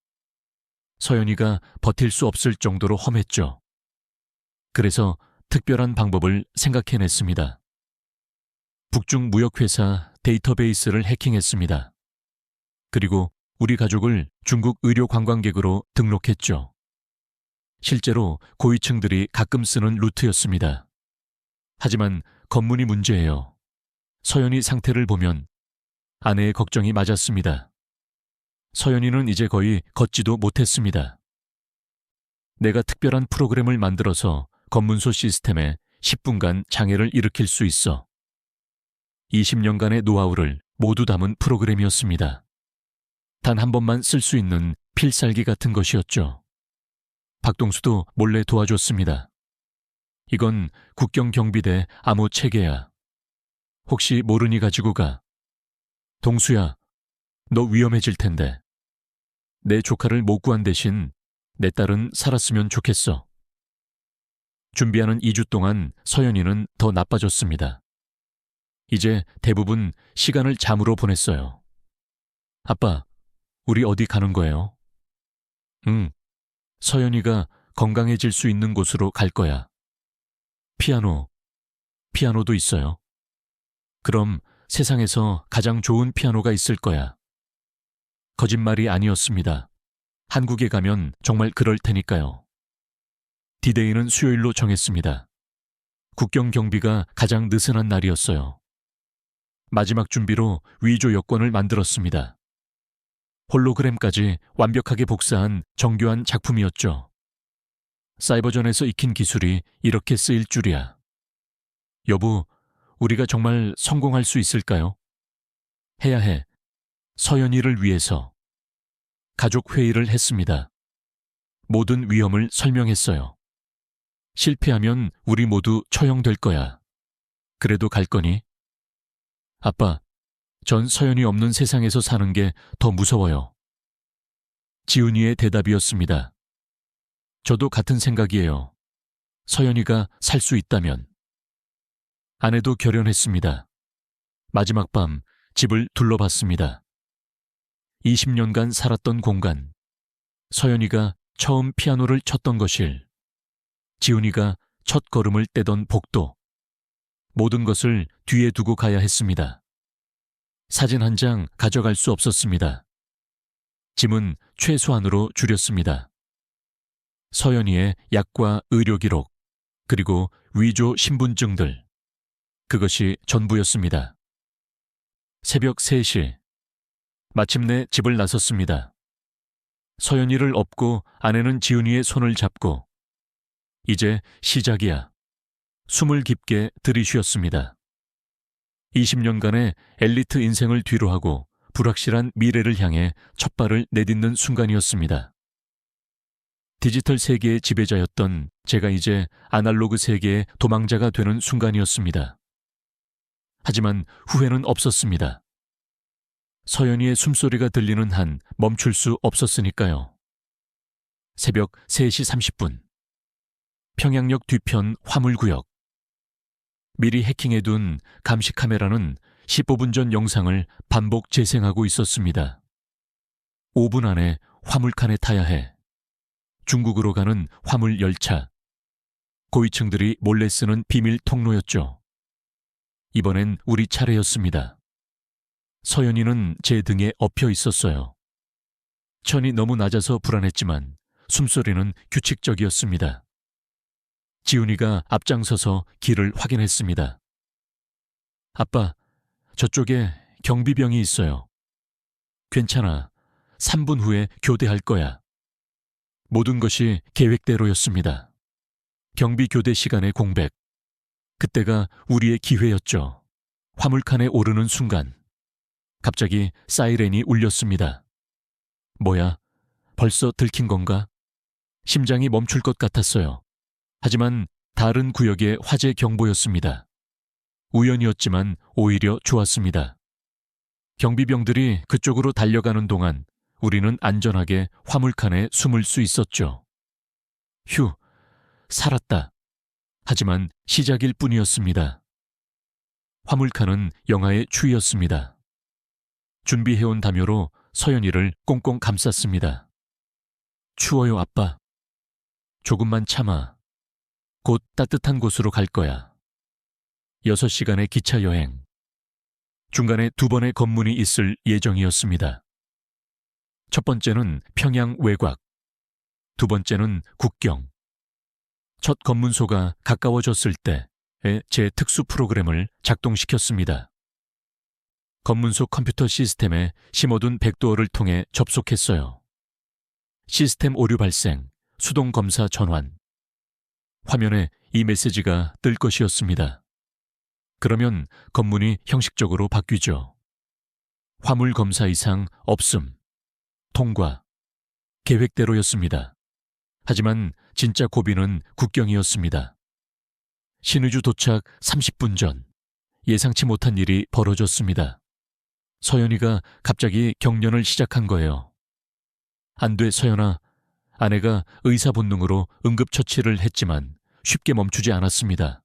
서연이가 버틸 수 없을 정도로 험했죠. 그래서 특별한 방법을 생각해냈습니다. 북중 무역회사 데이터베이스를 해킹했습니다. 그리고 우리 가족을 중국 의료 관광객으로 등록했죠. 실제로 고위층들이 가끔 쓰는 루트였습니다. 하지만 검문이 문제예요. 서연이 상태를 보면 아내의 걱정이 맞았습니다. 서연이는 이제 거의 걷지도 못했습니다. 내가 특별한 프로그램을 만들어서 검문소 시스템에 10분간 장애를 일으킬 수 있어. 20년간의 노하우를 모두 담은 프로그램이었습니다. 단 한 번만 쓸 수 있는 필살기 같은 것이었죠. 박동수도 몰래 도와줬습니다. 이건 국경 경비대 암호 체계야. 혹시 모르니 가지고 가. 동수야, 너 위험해질 텐데. 내 조카를 못 구한 대신 내 딸은 살았으면 좋겠어. 준비하는 2주 동안 서연이는 더 나빠졌습니다. 이제 대부분 시간을 잠으로 보냈어요. 아빠, 우리 어디 가는 거예요? 응, 서연이가 건강해질 수 있는 곳으로 갈 거야. 피아노도 있어요. 그럼 세상에서 가장 좋은 피아노가 있을 거야. 거짓말이 아니었습니다. 한국에 가면 정말 그럴 테니까요. 디데이는 수요일로 정했습니다. 국경 경비가 가장 느슨한 날이었어요. 마지막 준비로 위조 여권을 만들었습니다. 홀로그램까지 완벽하게 복사한 정교한 작품이었죠. 사이버전에서 익힌 기술이 이렇게 쓰일 줄이야. 여보, 우리가 정말 성공할 수 있을까요? 해야 해. 서연이를 위해서. 가족 회의를 했습니다. 모든 위험을 설명했어요. 실패하면 우리 모두 처형될 거야. 그래도 갈 거니? 아빠, 전 서연이 없는 세상에서 사는 게 더 무서워요. 지훈이의 대답이었습니다. 저도 같은 생각이에요. 서연이가 살 수 있다면. 아내도 결연했습니다. 마지막 밤 집을 둘러봤습니다. 20년간 살았던 공간, 서연이가 처음 피아노를 쳤던 거실, 지훈이가 첫 걸음을 떼던 복도, 모든 것을 뒤에 두고 가야 했습니다. 사진 한 장 가져갈 수 없었습니다. 짐은 최소한으로 줄였습니다. 서연이의 약과 의료 기록, 그리고 위조 신분증들, 그것이 전부였습니다. 새벽 3시, 마침내 집을 나섰습니다. 서연이를 업고 아내는 지훈이의 손을 잡고 이제 시작이야. 숨을 깊게 들이쉬었습니다. 20년간의 엘리트 인생을 뒤로하고 불확실한 미래를 향해 첫 발을 내딛는 순간이었습니다. 디지털 세계의 지배자였던 제가 이제 아날로그 세계의 도망자가 되는 순간이었습니다. 하지만 후회는 없었습니다. 서연이의 숨소리가 들리는 한 멈출 수 없었으니까요. 새벽 3시 30분. 평양역 뒤편 화물구역. 미리 해킹해둔 감시 카메라는 15분 전 영상을 반복 재생하고 있었습니다. 5분 안에 화물칸에 타야 해. 중국으로 가는 화물 열차. 고위층들이 몰래 쓰는 비밀 통로였죠. 이번엔 우리 차례였습니다. 서연이는 제 등에 엎여 있었어요. 천이 너무 낮아서 불안했지만 숨소리는 규칙적이었습니다. 지훈이가 앞장서서 길을 확인했습니다. 아빠, 저쪽에 경비병이 있어요. 괜찮아. 3분 후에 교대할 거야. 모든 것이 계획대로였습니다. 경비 교대 시간의 공백. 그때가 우리의 기회였죠. 화물칸에 오르는 순간 갑자기 사이렌이 울렸습니다. 뭐야? 벌써 들킨 건가? 심장이 멈출 것 같았어요. 하지만 다른 구역의 화재 경보였습니다. 우연이었지만 오히려 좋았습니다. 경비병들이 그쪽으로 달려가는 동안 우리는 안전하게 화물칸에 숨을 수 있었죠. 휴, 살았다. 하지만 시작일 뿐이었습니다. 화물칸은 영하의 추위였습니다. 준비해온 담요로 서연이를 꽁꽁 감쌌습니다. 추워요, 아빠. 조금만 참아. 곧 따뜻한 곳으로 갈 거야. 6시간의 기차 여행. 중간에 2번의 검문이 있을 예정이었습니다. 첫 번째는 평양 외곽, 두 번째는 국경. 첫 검문소가 가까워졌을 때에 제 특수 프로그램을 작동시켰습니다. 검문소 컴퓨터 시스템에 심어둔 백도어를 통해 접속했어요. 시스템 오류 발생, 수동 검사 전환. 화면에 이 메시지가 뜰 것이었습니다. 그러면 검문이 형식적으로 바뀌죠. 화물 검사 이상 없음. 통과. 계획대로였습니다. 하지만 진짜 고비는 국경이었습니다. 신의주 도착 30분 전 예상치 못한 일이 벌어졌습니다. 서연이가 갑자기 경련을 시작한 거예요. 안 돼, 서연아. 아내가 의사 본능으로 응급처치를 했지만 쉽게 멈추지 않았습니다.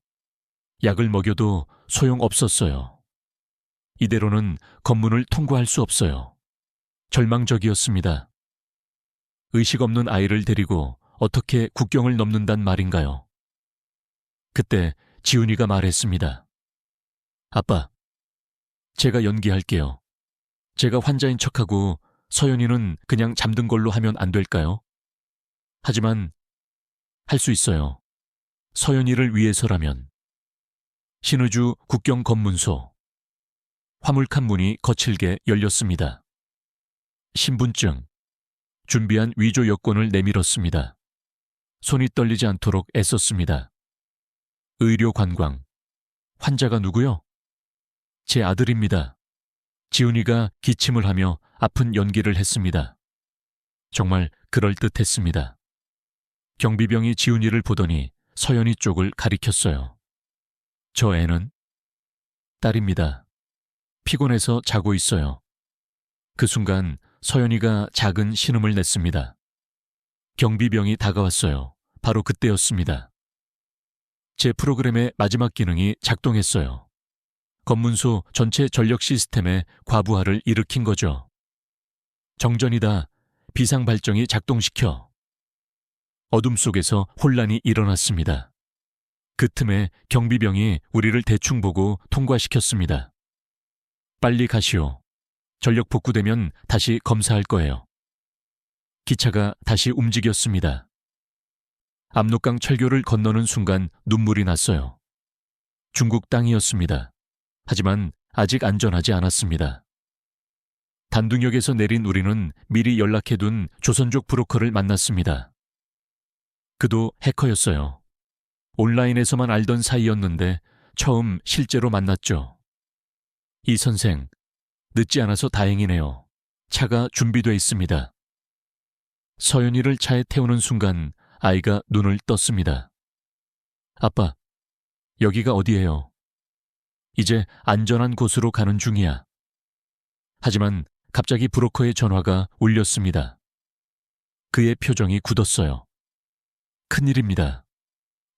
약을 먹여도 소용없었어요. 이대로는 검문을 통과할 수 없어요. 절망적이었습니다. 의식 없는 아이를 데리고 어떻게 국경을 넘는단 말인가요? 그때 지훈이가 말했습니다. 아빠, 제가 연기할게요. 제가 환자인 척하고 서연이는 그냥 잠든 걸로 하면 안 될까요? 하지만 할 수 있어요. 서연이를 위해서라면. 신의주 국경 검문소. 화물칸 문이 거칠게 열렸습니다. 신분증. 준비한 위조 여권을 내밀었습니다. 손이 떨리지 않도록 애썼습니다. 의료 관광. 환자가 누구요? 제 아들입니다. 지훈이가 기침을 하며 아픈 연기를 했습니다. 정말 그럴듯했습니다. 경비병이 지훈이를 보더니 서연이 쪽을 가리켰어요. 저 애는? 딸입니다. 피곤해서 자고 있어요. 그 순간 서연이가 작은 신음을 냈습니다. 경비병이 다가왔어요. 바로 그때였습니다. 제 프로그램의 마지막 기능이 작동했어요. 검문소 전체 전력 시스템에 과부하를 일으킨 거죠. 정전이다. 비상 발정이 작동시켜. 어둠 속에서 혼란이 일어났습니다. 그 틈에 경비병이 우리를 대충 보고 통과시켰습니다. 빨리 가시오. 전력 복구되면 다시 검사할 거예요. 기차가 다시 움직였습니다. 압록강 철교를 건너는 순간 눈물이 났어요. 중국 땅이었습니다. 하지만 아직 안전하지 않았습니다. 단둥역에서 내린 우리는 미리 연락해둔 조선족 브로커를 만났습니다. 그도 해커였어요. 온라인에서만 알던 사이였는데 처음 실제로 만났죠. 이 선생, 늦지 않아서 다행이네요. 차가 준비돼 있습니다. 서연이를 차에 태우는 순간 아이가 눈을 떴습니다. 아빠, 여기가 어디예요? 이제 안전한 곳으로 가는 중이야. 하지만 갑자기 브로커의 전화가 울렸습니다. 그의 표정이 굳었어요. 큰일입니다.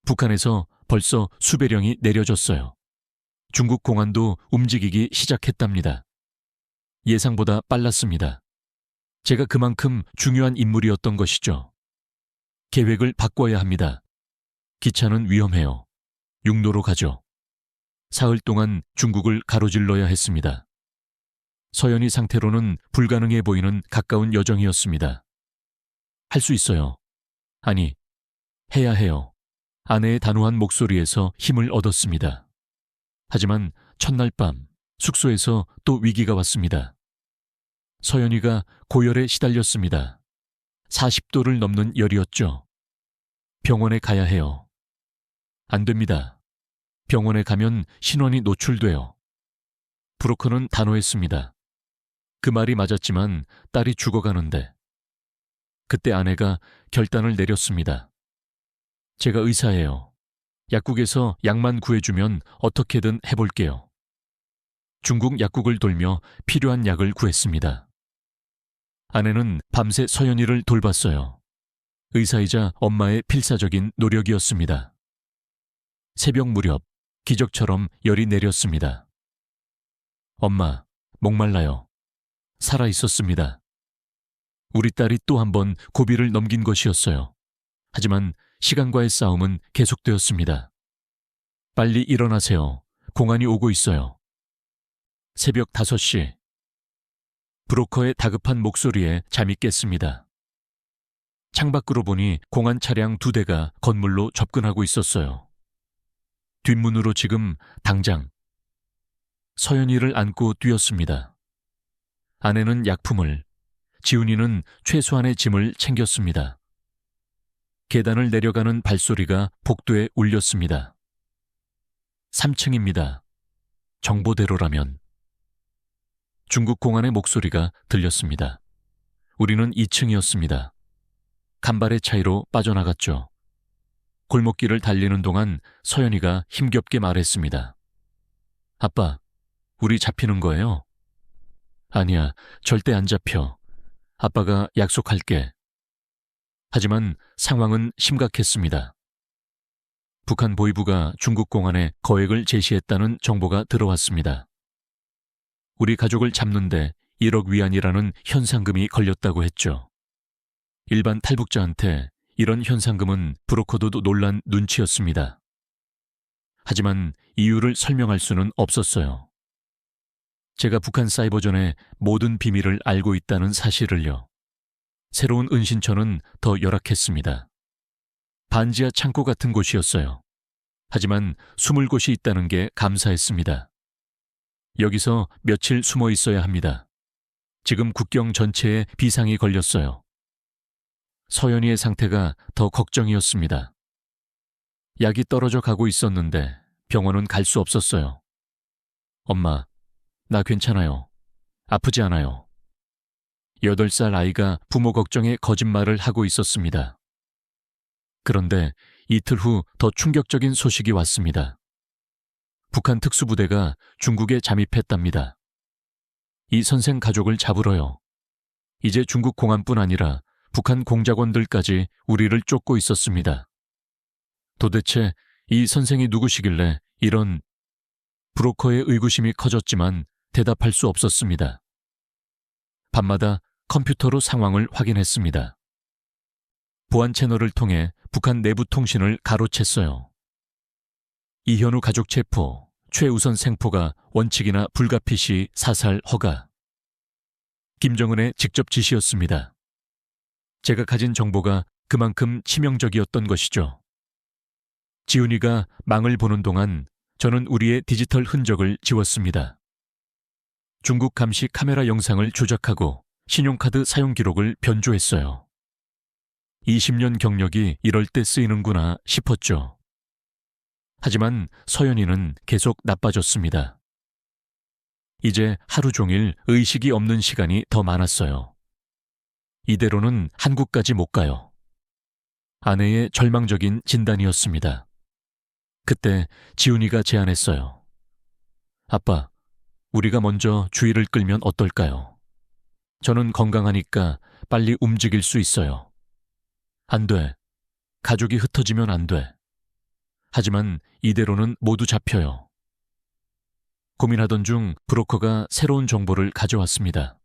북한에서 벌써 수배령이 내려졌어요. 중국 공안도 움직이기 시작했답니다. 예상보다 빨랐습니다. 제가 그만큼 중요한 인물이었던 것이죠. 계획을 바꿔야 합니다. 기차는 위험해요. 육로로 가죠. 사흘 동안 중국을 가로질러야 했습니다. 서연이 상태로는 불가능해 보이는 가까운 여정이었습니다. 할 수 있어요. 아니, 해야 해요. 아내의 단호한 목소리에서 힘을 얻었습니다. 하지만 첫날 밤 숙소에서 또 위기가 왔습니다. 서연이가 고열에 시달렸습니다. 40도를 넘는 열이었죠. 병원에 가야 해요. 안 됩니다. 병원에 가면 신원이 노출돼요. 브로커는 단호했습니다. 그 말이 맞았지만 딸이 죽어가는데. 그때 아내가 결단을 내렸습니다. 제가 의사예요. 약국에서 약만 구해주면 어떻게든 해볼게요. 중국 약국을 돌며 필요한 약을 구했습니다. 아내는 밤새 서연이를 돌봤어요. 의사이자 엄마의 필사적인 노력이었습니다. 새벽 무렵 기적처럼 열이 내렸습니다. 엄마, 목말라요. 살아 있었습니다. 우리 딸이 또 한 번 고비를 넘긴 것이었어요. 하지만 시간과의 싸움은 계속되었습니다. 빨리 일어나세요. 공안이 오고 있어요. 새벽 5시. 브로커의 다급한 목소리에 잠이 깼습니다. 창밖으로 보니 공안 차량 2대가 건물로 접근하고 있었어요. 뒷문으로 지금 당장. 서연이를 안고 뛰었습니다. 아내는 약품을, 지훈이는 최소한의 짐을 챙겼습니다. 계단을 내려가는 발소리가 복도에 울렸습니다. 3층입니다. 정보대로라면. 중국 공안의 목소리가 들렸습니다. 우리는 2층이었습니다. 간발의 차이로 빠져나갔죠. 골목길을 달리는 동안 서연이가 힘겹게 말했습니다. 아빠, 우리 잡히는 거예요? 아니야, 절대 안 잡혀. 아빠가 약속할게. 하지만 상황은 심각했습니다. 북한 보위부가 중국 공안에 거액을 제시했다는 정보가 들어왔습니다. 우리 가족을 잡는데 1억 위안이라는 현상금이 걸렸다고 했죠. 일반 탈북자한테 이런 현상금은 브로커도 놀란 눈치였습니다. 하지만 이유를 설명할 수는 없었어요. 제가 북한 사이버전의 모든 비밀을 알고 있다는 사실을요. 새로운 은신처는 더 열악했습니다. 반지하 창고 같은 곳이었어요. 하지만 숨을 곳이 있다는 게 감사했습니다. 여기서 며칠 숨어 있어야 합니다. 지금 국경 전체에 비상이 걸렸어요. 서연이의 상태가 더 걱정이었습니다. 약이 떨어져 가고 있었는데 병원은 갈 수 없었어요. 엄마, 나 괜찮아요. 아프지 않아요. 8살 아이가 부모 걱정에 거짓말을 하고 있었습니다. 그런데 이틀 후 더 충격적인 소식이 왔습니다. 북한 특수부대가 중국에 잠입했답니다. 이 선생 가족을 잡으러요. 이제 중국 공안뿐 아니라 북한 공작원들까지 우리를 쫓고 있었습니다. 도대체 이 선생이 누구시길래 이런... 브로커의 의구심이 커졌지만 대답할 수 없었습니다. 밤마다 컴퓨터로 상황을 확인했습니다. 보안 채널을 통해 북한 내부 통신을 가로챘어요. 이현우 가족 체포, 최우선 생포가 원칙이나 불가피시 사살 허가. 김정은의 직접 지시였습니다. 제가 가진 정보가 그만큼 치명적이었던 것이죠. 지훈이가 망을 보는 동안 저는 우리의 디지털 흔적을 지웠습니다. 중국 감시 카메라 영상을 조작하고 신용카드 사용 기록을 변조했어요. 20년 경력이 이럴 때 쓰이는구나 싶었죠. 하지만 서연이는 계속 나빠졌습니다. 이제 하루 종일 의식이 없는 시간이 더 많았어요. 이대로는 한국까지 못 가요. 아내의 절망적인 진단이었습니다. 그때 지훈이가 제안했어요. 아빠, 우리가 먼저 주의를 끌면 어떨까요? 저는 건강하니까 빨리 움직일 수 있어요. 안 돼. 가족이 흩어지면 안 돼. 하지만 이대로는 모두 잡혀요. 고민하던 중 브로커가 새로운 정보를 가져왔습니다.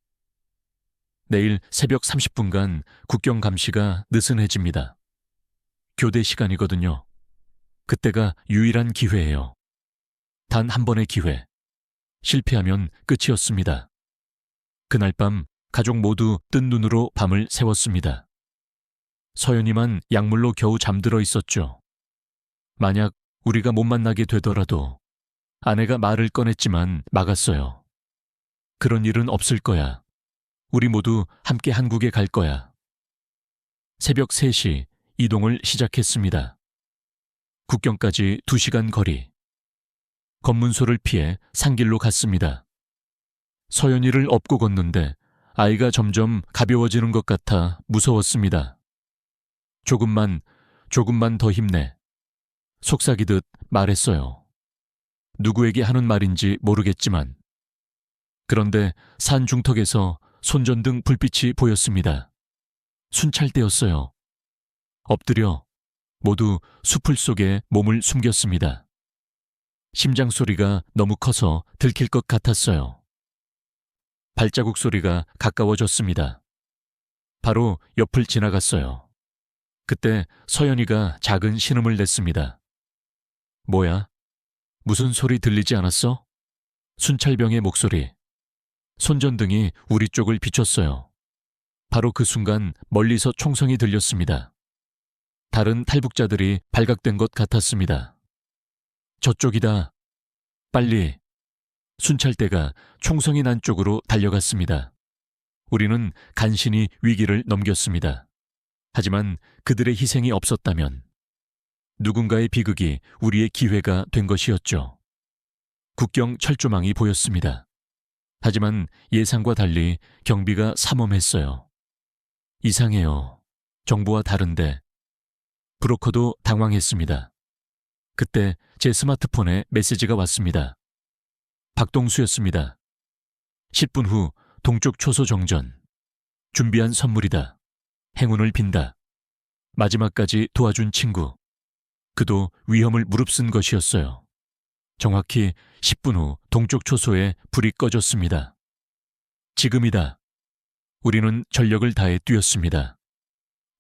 내일 새벽 30분간 국경 감시가 느슨해집니다. 교대 시간이거든요. 그때가 유일한 기회예요. 단 한 번의 기회. 실패하면 끝이었습니다. 그날 밤 가족 모두 뜬 눈으로 밤을 새웠습니다. 서연이만 약물로 겨우 잠들어 있었죠. 만약 우리가 못 만나게 되더라도 아내가 말을 꺼냈지만 막았어요. 그런 일은 없을 거야. 우리 모두 함께 한국에 갈 거야. 새벽 3시 이동을 시작했습니다. 국경까지 2시간 거리. 검문소를 피해 산길로 갔습니다. 서연이를 업고 걷는데 아이가 점점 가벼워지는 것 같아 무서웠습니다. 조금만 더 힘내. 속삭이듯 말했어요. 누구에게 하는 말인지 모르겠지만. 그런데 산 중턱에서 손전등 불빛이 보였습니다. 순찰대였어요. 엎드려 모두 수풀 속에 몸을 숨겼습니다. 심장 소리가 너무 커서 들킬 것 같았어요. 발자국 소리가 가까워졌습니다. 바로 옆을 지나갔어요. 그때 서연이가 작은 신음을 냈습니다. 뭐야? 무슨 소리 들리지 않았어? 순찰병의 목소리. 손전등이 우리 쪽을 비췄어요. 바로 그 순간 멀리서 총성이 들렸습니다. 다른 탈북자들이 발각된 것 같았습니다. 저쪽이다. 빨리. 순찰대가 총성이 난 쪽으로 달려갔습니다. 우리는 간신히 위기를 넘겼습니다. 하지만 그들의 희생이 없었다면 누군가의 비극이 우리의 기회가 된 것이었죠. 국경 철조망이 보였습니다. 하지만 예상과 달리 경비가 삼엄했어요. 이상해요. 정부와 다른데. 브로커도 당황했습니다. 그때 제 스마트폰에 메시지가 왔습니다. 박동수였습니다. 10분 후 동쪽 초소 정전. 준비한 선물이다. 행운을 빈다. 마지막까지 도와준 친구. 그도 위험을 무릅쓴 것이었어요. 정확히 10분 후 동쪽 초소에 불이 꺼졌습니다. 지금이다. 우리는 전력을 다해 뛰었습니다.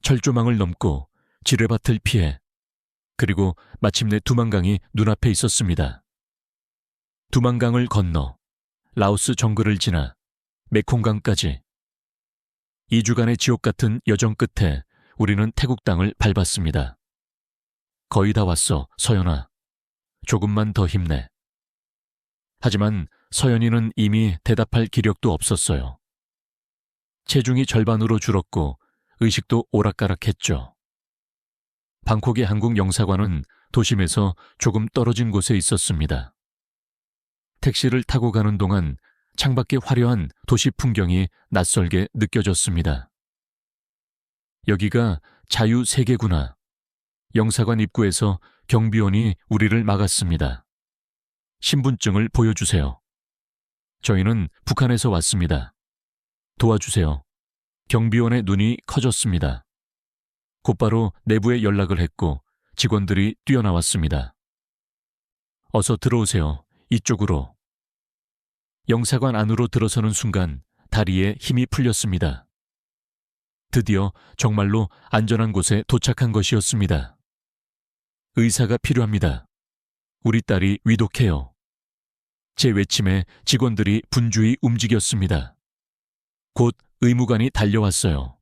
철조망을 넘고 지뢰밭을 피해 그리고 마침내 두만강이 눈앞에 있었습니다. 두만강을 건너 라오스 정글을 지나 메콩강까지 2주간의 지옥 같은 여정 끝에 우리는 태국 땅을 밟았습니다. 거의 다 왔어, 서연아. 조금만 더 힘내. 하지만 서연이는 이미 대답할 기력도 없었어요. 체중이 절반으로 줄었고 의식도 오락가락했죠. 방콕의 한국 영사관은 도심에서 조금 떨어진 곳에 있었습니다. 택시를 타고 가는 동안 창밖의 화려한 도시 풍경이 낯설게 느껴졌습니다. 여기가 자유세계구나. 영사관 입구에서 경비원이 우리를 막았습니다. 신분증을 보여주세요. 저희는 북한에서 왔습니다. 도와주세요. 경비원의 눈이 커졌습니다. 곧바로 내부에 연락을 했고 직원들이 뛰어나왔습니다. 어서 들어오세요. 이쪽으로. 영사관 안으로 들어서는 순간 다리에 힘이 풀렸습니다. 드디어 정말로 안전한 곳에 도착한 것이었습니다. 의사가 필요합니다. 우리 딸이 위독해요. 제 외침에 직원들이 분주히 움직였습니다. 곧 의무관이 달려왔어요.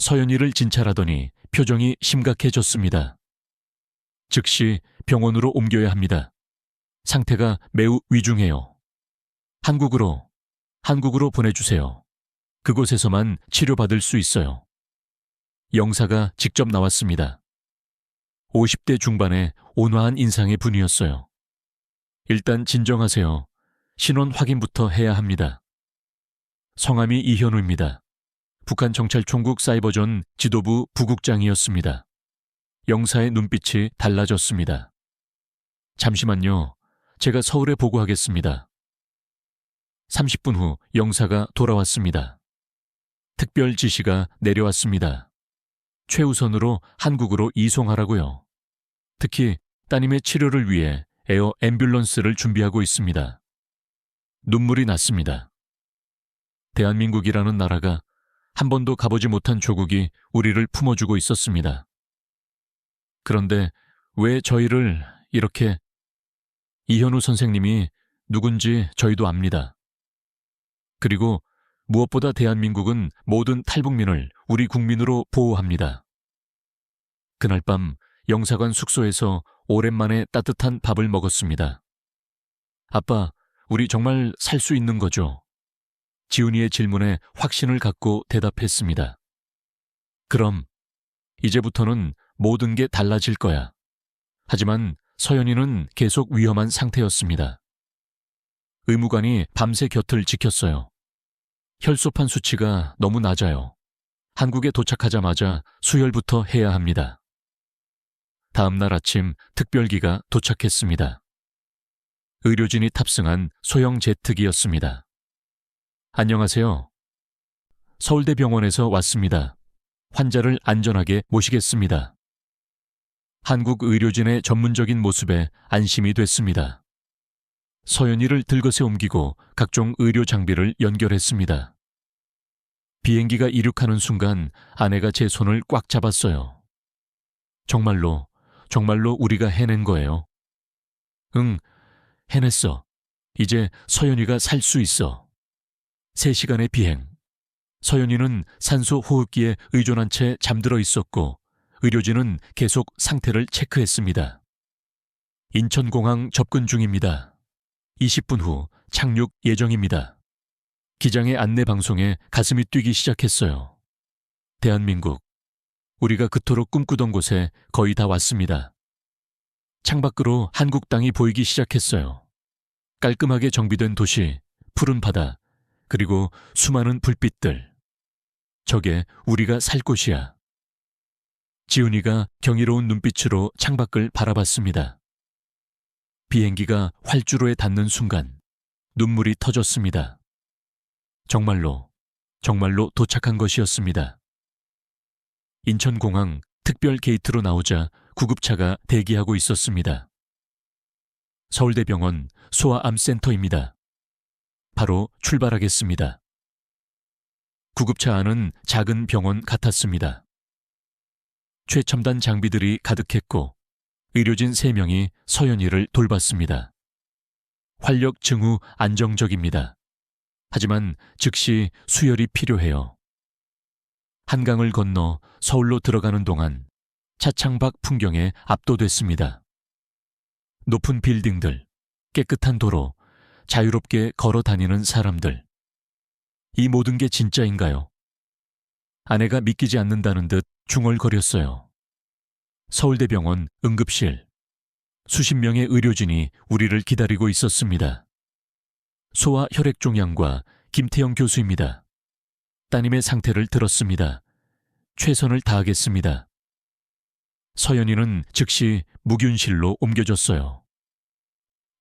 서연이를 진찰하더니 표정이 심각해졌습니다. 즉시 병원으로 옮겨야 합니다. 상태가 매우 위중해요. 한국으로 보내주세요. 그곳에서만 치료받을 수 있어요. 영사가 직접 나왔습니다. 50대 중반의 온화한 인상의 분이었어요. 일단 진정하세요. 신원 확인부터 해야 합니다. 성함이 이현우입니다. 북한 정찰총국 사이버존 지도부 부국장이었습니다. 영사의 눈빛이 달라졌습니다. 잠시만요. 제가 서울에 보고하겠습니다. 30분 후 영사가 돌아왔습니다. 특별 지시가 내려왔습니다. 최우선으로 한국으로 이송하라고요. 특히 따님의 치료를 위해 에어 앰뷸런스를 준비하고 있습니다. 눈물이 났습니다. 대한민국이라는 나라가 한 번도 가보지 못한 조국이 우리를 품어주고 있었습니다. 그런데 왜 저희를 이렇게... 이현우 선생님이 누군지 저희도 압니다. 그리고 무엇보다 대한민국은 모든 탈북민을 우리 국민으로 보호합니다. 그날 밤 영사관 숙소에서 오랜만에 따뜻한 밥을 먹었습니다. 아빠, 우리 정말 살 수 있는 거죠? 지훈이의 질문에 확신을 갖고 대답했습니다. 그럼 이제부터는 모든 게 달라질 거야. 하지만 서연이는 계속 위험한 상태였습니다. 의무관이 밤새 곁을 지켰어요. 혈소판 수치가 너무 낮아요. 한국에 도착하자마자 수혈부터 해야 합니다. 다음 날 아침 특별기가 도착했습니다. 의료진이 탑승한 소형 제트기였습니다. 안녕하세요. 서울대병원에서 왔습니다. 환자를 안전하게 모시겠습니다. 한국 의료진의 전문적인 모습에 안심이 됐습니다. 서연이를 들것에 옮기고 각종 의료 장비를 연결했습니다. 비행기가 이륙하는 순간 아내가 제 손을 꽉 잡았어요. 정말로, 정말로 우리가 해낸 거예요. 응, 해냈어. 이제 서연이가 살 수 있어. 3시간의 비행. 서연이는 산소 호흡기에 의존한 채 잠들어 있었고 의료진은 계속 상태를 체크했습니다. 인천공항 접근 중입니다. 20분 후 착륙 예정입니다. 기장의 안내 방송에 가슴이 뛰기 시작했어요. 대한민국, 우리가 그토록 꿈꾸던 곳에 거의 다 왔습니다. 창밖으로 한국 땅이 보이기 시작했어요. 깔끔하게 정비된 도시, 푸른 바다, 그리고 수많은 불빛들. 저게 우리가 살 곳이야. 지훈이가 경이로운 눈빛으로 창밖을 바라봤습니다. 비행기가 활주로에 닿는 순간 눈물이 터졌습니다. 정말로, 정말로 도착한 것이었습니다. 인천공항 특별 게이트로 나오자 구급차가 대기하고 있었습니다. 서울대병원 소아암센터입니다. 바로 출발하겠습니다. 구급차 안은 작은 병원 같았습니다. 최첨단 장비들이 가득했고 의료진 3명이 서연이를 돌봤습니다. 활력 증후 안정적입니다. 하지만 즉시 수혈이 필요해요. 한강을 건너 서울로 들어가는 동안 차창밖 풍경에 압도됐습니다. 높은 빌딩들, 깨끗한 도로, 자유롭게 걸어 다니는 사람들. 이 모든 게 진짜인가요? 아내가 믿기지 않는다는 듯 중얼거렸어요. 서울대병원 응급실. 수십 명의 의료진이 우리를 기다리고 있었습니다. 소아혈액종양과 김태영 교수입니다. 따님의 상태를 들었습니다. 최선을 다하겠습니다. 서연이는 즉시 무균실로 옮겨졌어요.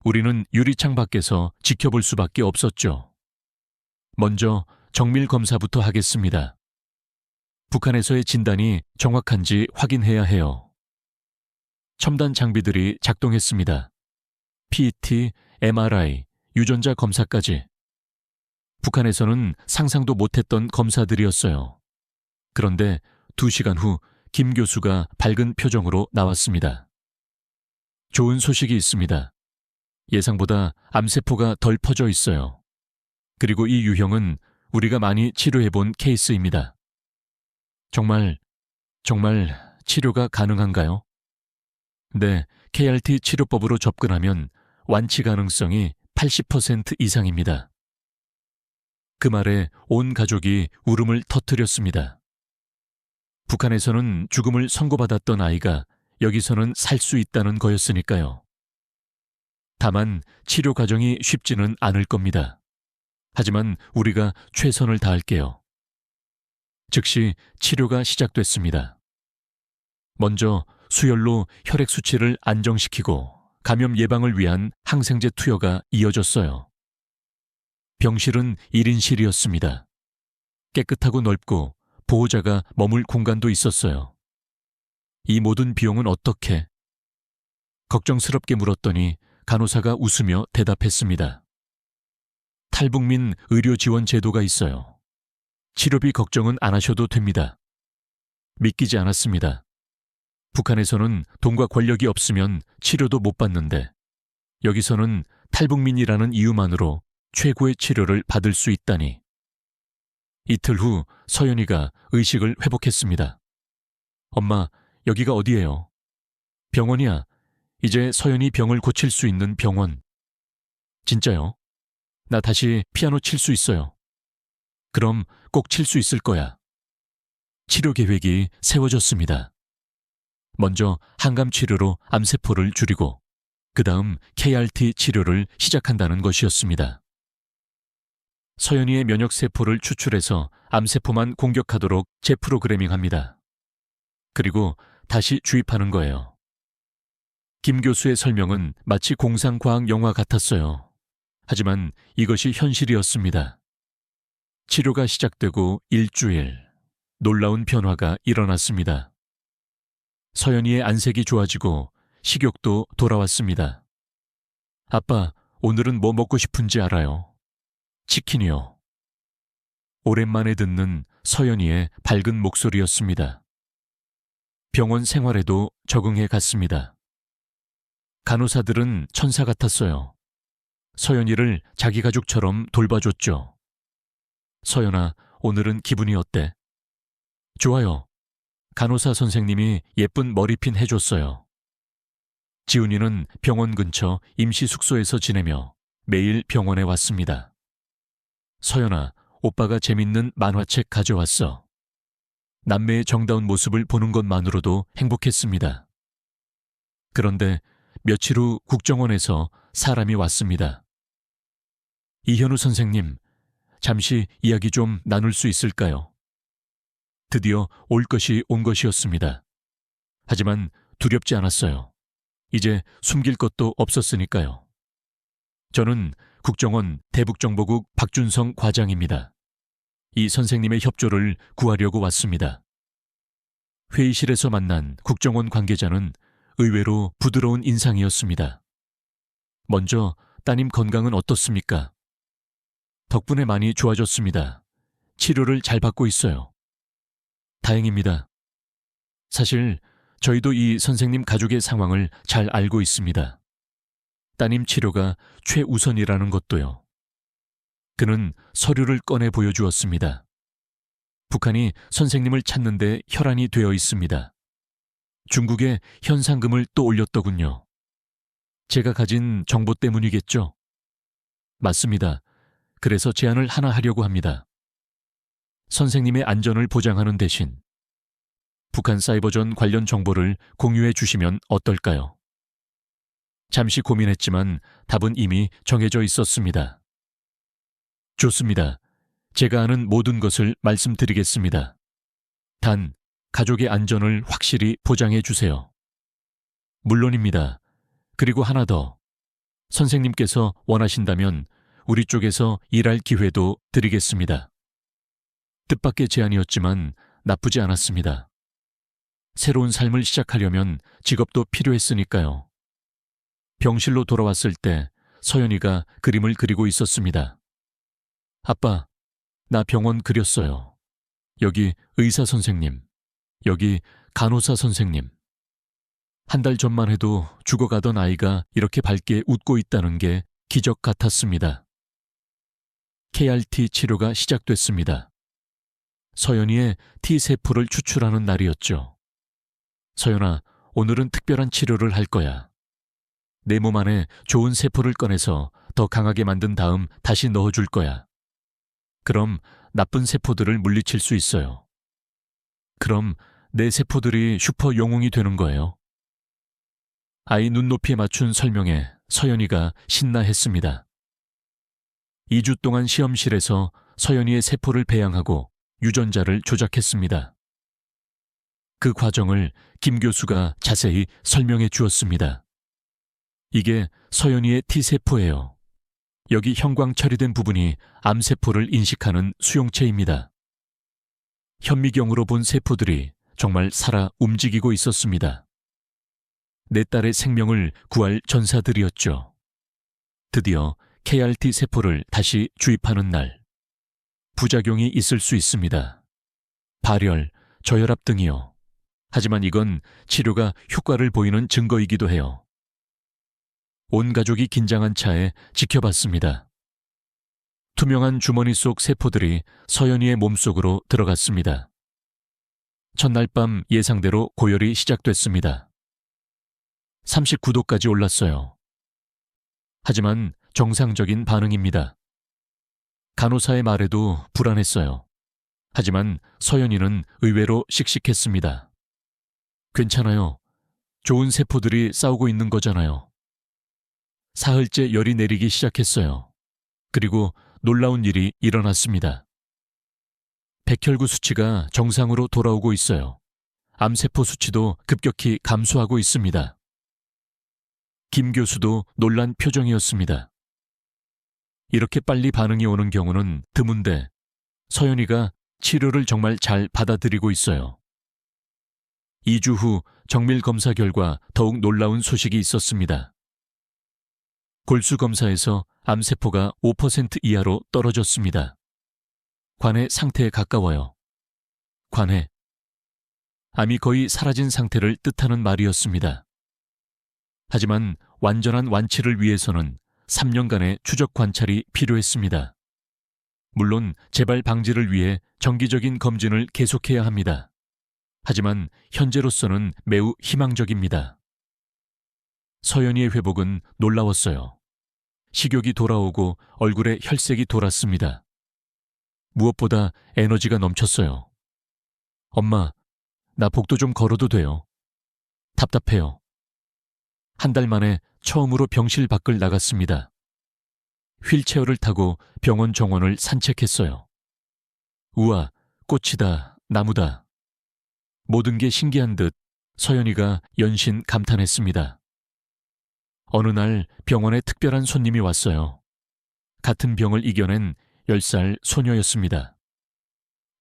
우리는 유리창 밖에서 지켜볼 수밖에 없었죠. 먼저 정밀 검사부터 하겠습니다. 북한에서의 진단이 정확한지 확인해야 해요. 첨단 장비들이 작동했습니다. PET, MRI, 유전자 검사까지. 북한에서는 상상도 못했던 검사들이었어요. 그런데 2시간 후 김 교수가 밝은 표정으로 나왔습니다. 좋은 소식이 있습니다. 예상보다 암세포가 덜 퍼져 있어요. 그리고 이 유형은 우리가 많이 치료해본 케이스입니다. 정말 치료가 가능한가요? 네, KRT 치료법으로 접근하면 완치 가능성이 80% 이상입니다. 그 말에 온 가족이 울음을 터뜨렸습니다. 북한에서는 죽음을 선고받았던 아이가 여기서는 살 수 있다는 거였으니까요. 다만 치료 과정이 쉽지는 않을 겁니다. 하지만 우리가 최선을 다할게요. 즉시 치료가 시작됐습니다. 먼저 수혈로 혈액 수치를 안정시키고 감염 예방을 위한 항생제 투여가 이어졌어요. 병실은 1인실이었습니다. 깨끗하고 넓고 보호자가 머물 공간도 있었어요. 이 모든 비용은 어떻게? 걱정스럽게 물었더니 간호사가 웃으며 대답했습니다. 탈북민 의료 지원 제도가 있어요. 치료비 걱정은 안 하셔도 됩니다. 믿기지 않았습니다. 북한에서는 돈과 권력이 없으면 치료도 못 받는데 여기서는 탈북민이라는 이유만으로 최고의 치료를 받을 수 있다니. 이틀 후 서연이가 의식을 회복했습니다. 엄마, 여기가 어디예요? 병원이야. 이제 서연이 병을 고칠 수 있는 병원. 진짜요? 나 다시 피아노 칠 수 있어요. 그럼 꼭 칠 수 있을 거야. 치료 계획이 세워졌습니다. 먼저 항암 치료로 암세포를 줄이고 그 다음 KRT 치료를 시작한다는 것이었습니다. 서연이의 면역세포를 추출해서 암세포만 공격하도록 재프로그래밍합니다. 그리고 다시 주입하는 거예요. 김 교수의 설명은 마치 공상과학 영화 같았어요. 하지만 이것이 현실이었습니다. 치료가 시작되고 일주일, 놀라운 변화가 일어났습니다. 서연이의 안색이 좋아지고 식욕도 돌아왔습니다. 아빠, 오늘은 뭐 먹고 싶은지 알아요? 치킨이요. 오랜만에 듣는 서연이의 밝은 목소리였습니다. 병원 생활에도 적응해 갔습니다. 간호사들은 천사 같았어요. 서연이를 자기 가족처럼 돌봐줬죠. 서연아, 오늘은 기분이 어때? 좋아요. 간호사 선생님이 예쁜 머리핀 해줬어요. 지훈이는 병원 근처 임시 숙소에서 지내며 매일 병원에 왔습니다. 서연아, 오빠가 재밌는 만화책 가져왔어. 남매의 정다운 모습을 보는 것만으로도 행복했습니다. 그런데 며칠 후 국정원에서 사람이 왔습니다. 이현우 선생님, 잠시 이야기 좀 나눌 수 있을까요? 드디어 올 것이 온 것이었습니다. 하지만 두렵지 않았어요. 이제 숨길 것도 없었으니까요. 저는 국정원 대북정보국 박준성 과장입니다. 이 선생님의 협조를 구하려고 왔습니다. 회의실에서 만난 국정원 관계자는 의외로 부드러운 인상이었습니다. 먼저 따님 건강은 어떻습니까? 덕분에 많이 좋아졌습니다. 치료를 잘 받고 있어요. 다행입니다. 사실 저희도 이 선생님 가족의 상황을 잘 알고 있습니다. 따님 치료가 최우선이라는 것도요. 그는 서류를 꺼내 보여주었습니다. 북한이 선생님을 찾는데 혈안이 되어 있습니다. 중국에 현상금을 또 올렸더군요. 제가 가진 정보 때문이겠죠? 맞습니다. 그래서 제안을 하나 하려고 합니다. 선생님의 안전을 보장하는 대신 북한 사이버전 관련 정보를 공유해 주시면 어떨까요? 잠시 고민했지만 답은 이미 정해져 있었습니다. 좋습니다. 제가 아는 모든 것을 말씀드리겠습니다. 단, 가족의 안전을 확실히 보장해 주세요. 물론입니다. 그리고 하나 더. 선생님께서 원하신다면 우리 쪽에서 일할 기회도 드리겠습니다. 뜻밖의 제안이었지만 나쁘지 않았습니다. 새로운 삶을 시작하려면 직업도 필요했으니까요. 병실로 돌아왔을 때 서연이가 그림을 그리고 있었습니다. 아빠, 나 병원 그렸어요. 여기 의사 선생님, 여기 간호사 선생님. 한 달 전만 해도 죽어가던 아이가 이렇게 밝게 웃고 있다는 게 기적 같았습니다. KRT 치료가 시작됐습니다. 서연이의 T세포를 추출하는 날이었죠. 서연아, 오늘은 특별한 치료를 할 거야. 내 몸 안에 좋은 세포를 꺼내서 더 강하게 만든 다음 다시 넣어줄 거야. 그럼 나쁜 세포들을 물리칠 수 있어요. 그럼 내 세포들이 슈퍼 영웅이 되는 거예요. 아이 눈높이에 맞춘 설명에 서연이가 신나했습니다. 2주 동안 시험실에서 서연이의 세포를 배양하고 유전자를 조작했습니다. 그 과정을 김 교수가 자세히 설명해 주었습니다. 이게 서연이의 T세포예요. 여기 형광 처리된 부분이 암세포를 인식하는 수용체입니다. 현미경으로 본 세포들이 정말 살아 움직이고 있었습니다. 내 딸의 생명을 구할 전사들이었죠. 드디어 KRT 세포를 다시 주입하는 날. 부작용이 있을 수 있습니다. 발열, 저혈압 등이요. 하지만 이건 치료가 효과를 보이는 증거이기도 해요. 온 가족이 긴장한 차에 지켜봤습니다. 투명한 주머니 속 세포들이 서연이의 몸속으로 들어갔습니다. 첫날 밤 예상대로 고열이 시작됐습니다. 39도까지 올랐어요. 하지만 정상적인 반응입니다. 간호사의 말에도 불안했어요. 하지만 서연이는 의외로 씩씩했습니다. 괜찮아요. 좋은 세포들이 싸우고 있는 거잖아요. 사흘째 열이 내리기 시작했어요. 그리고 놀라운 일이 일어났습니다. 백혈구 수치가 정상으로 돌아오고 있어요. 암세포 수치도 급격히 감소하고 있습니다. 김 교수도 놀란 표정이었습니다. 이렇게 빨리 반응이 오는 경우는 드문데 서연이가 치료를 정말 잘 받아들이고 있어요. 2주 후 정밀 검사 결과 더욱 놀라운 소식이 있었습니다. 골수 검사에서 암세포가 5% 이하로 떨어졌습니다. 관의 상태에 가까워요. 관해. 암이 거의 사라진 상태를 뜻하는 말이었습니다. 하지만 완전한 완치를 위해서는 3년간의 추적 관찰이 필요했습니다. 물론 재발 방지를 위해 정기적인 검진을 계속해야 합니다. 하지만 현재로서는 매우 희망적입니다. 서연이의 회복은 놀라웠어요. 식욕이 돌아오고 얼굴에 혈색이 돌았습니다. 무엇보다 에너지가 넘쳤어요. 엄마, 나 복도 좀 걸어도 돼요? 답답해요. 한 달 만에 처음으로 병실 밖을 나갔습니다. 휠체어를 타고 병원 정원을 산책했어요. 우와, 꽃이다, 나무다. 모든 게 신기한 듯 서연이가 연신 감탄했습니다. 어느 날 병원에 특별한 손님이 왔어요. 같은 병을 이겨낸 10살 소녀였습니다.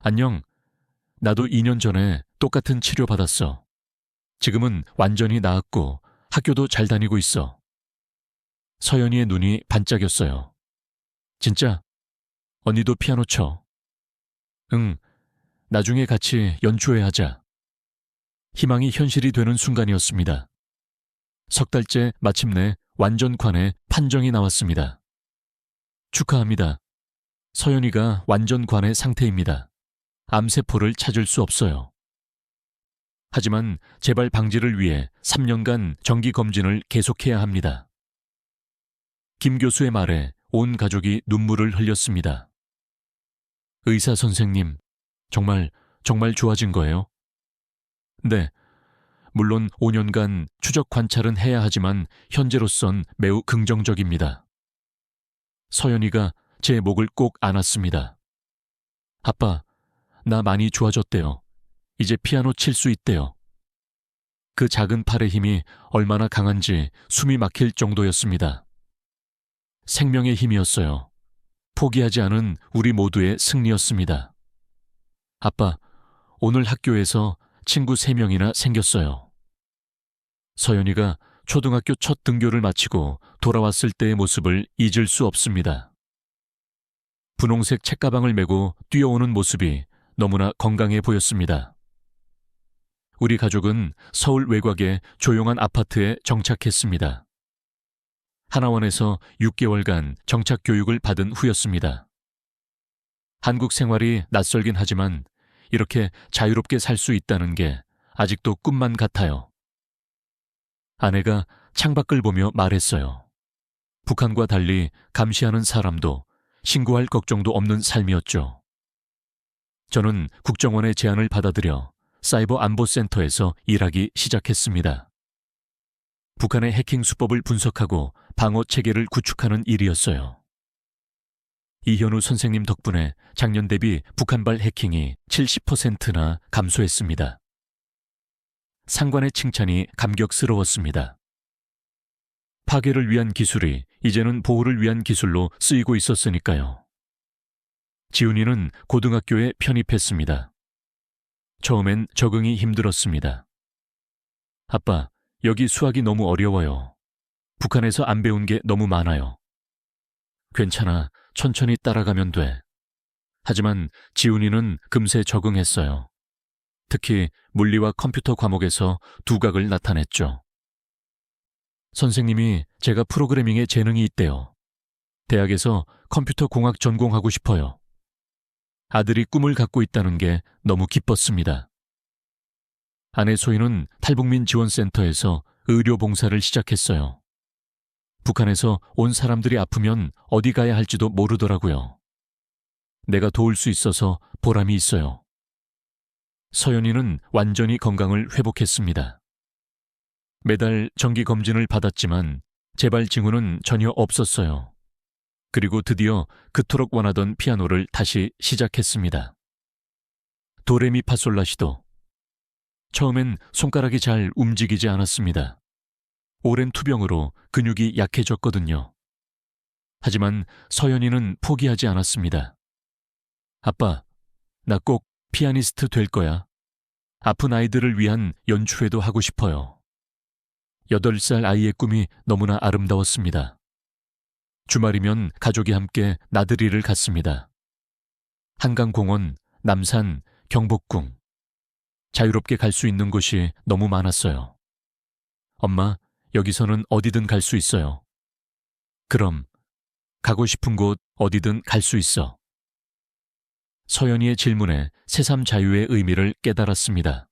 안녕, 나도 2년 전에 똑같은 치료 받았어. 지금은 완전히 나았고 학교도 잘 다니고 있어. 서연이의 눈이 반짝였어요. 진짜? 언니도 피아노 쳐? 응, 나중에 같이 연주회 하자. 희망이 현실이 되는 순간이었습니다. 석 달째 마침내 완전관의 판정이 나왔습니다. 축하합니다. 서연이가 완전관의 상태입니다. 암세포를 찾을 수 없어요. 하지만 재발 방지를 위해 3년간 정기검진을 계속해야 합니다. 김 교수의 말에 온 가족이 눈물을 흘렸습니다. 의사 선생님, 정말 좋아진 거예요? 네, 물론 5년간 추적 관찰은 해야 하지만 현재로선 매우 긍정적입니다. 서연이가 제 목을 꼭 안았습니다. 아빠, 나 많이 좋아졌대요. 이제 피아노 칠 수 있대요. 그 작은 팔의 힘이 얼마나 강한지 숨이 막힐 정도였습니다. 생명의 힘이었어요. 포기하지 않은 우리 모두의 승리였습니다. 아빠, 오늘 학교에서 친구 3명이나 생겼어요. 서연이가 초등학교 첫 등교를 마치고 돌아왔을 때의 모습을 잊을 수 없습니다. 분홍색 책가방을 메고 뛰어오는 모습이 너무나 건강해 보였습니다. 우리 가족은 서울 외곽의 조용한 아파트에 정착했습니다. 하나원에서 6개월간 정착 교육을 받은 후였습니다. 한국 생활이 낯설긴 하지만 이렇게 자유롭게 살 수 있다는 게 아직도 꿈만 같아요. 아내가 창밖을 보며 말했어요. 북한과 달리 감시하는 사람도 신고할 걱정도 없는 삶이었죠. 저는 국정원의 제안을 받아들여 사이버 안보센터에서 일하기 시작했습니다. 북한의 해킹 수법을 분석하고 방어 체계를 구축하는 일이었어요. 이현우 선생님 덕분에 작년 대비 북한발 해킹이 70%나 감소했습니다. 상관의 칭찬이 감격스러웠습니다. 파괴를 위한 기술이 이제는 보호를 위한 기술로 쓰이고 있었으니까요. 지훈이는 고등학교에 편입했습니다. 처음엔 적응이 힘들었습니다. 아빠, 여기 수학이 너무 어려워요. 북한에서 안 배운 게 너무 많아요. 괜찮아, 천천히 따라가면 돼. 하지만 지훈이는 금세 적응했어요. 특히 물리와 컴퓨터 과목에서 두각을 나타냈죠. 선생님이 제가 프로그래밍에 재능이 있대요. 대학에서 컴퓨터 공학 전공하고 싶어요. 아들이 꿈을 갖고 있다는 게 너무 기뻤습니다. 아내 소희는 탈북민 지원센터에서 의료 봉사를 시작했어요. 북한에서 온 사람들이 아프면 어디 가야 할지도 모르더라고요. 내가 도울 수 있어서 보람이 있어요. 서연이는 완전히 건강을 회복했습니다. 매달 정기 검진을 받았지만 재발 징후는 전혀 없었어요. 그리고 드디어 그토록 원하던 피아노를 다시 시작했습니다. 도레미파솔라시도. 처음엔 손가락이 잘 움직이지 않았습니다. 오랜 투병으로 근육이 약해졌거든요. 하지만 서연이는 포기하지 않았습니다. 아빠, 나 꼭 피아니스트 될 거야. 아픈 아이들을 위한 연주회도 하고 싶어요. 8살 아이의 꿈이 너무나 아름다웠습니다. 주말이면 가족이 함께 나들이를 갔습니다. 한강공원, 남산, 경복궁, 자유롭게 갈 수 있는 곳이 너무 많았어요. 엄마, 여기서는 어디든 갈 수 있어요. 그럼, 가고 싶은 곳 어디든 갈 수 있어. 서연이의 질문에 새삼 자유의 의미를 깨달았습니다.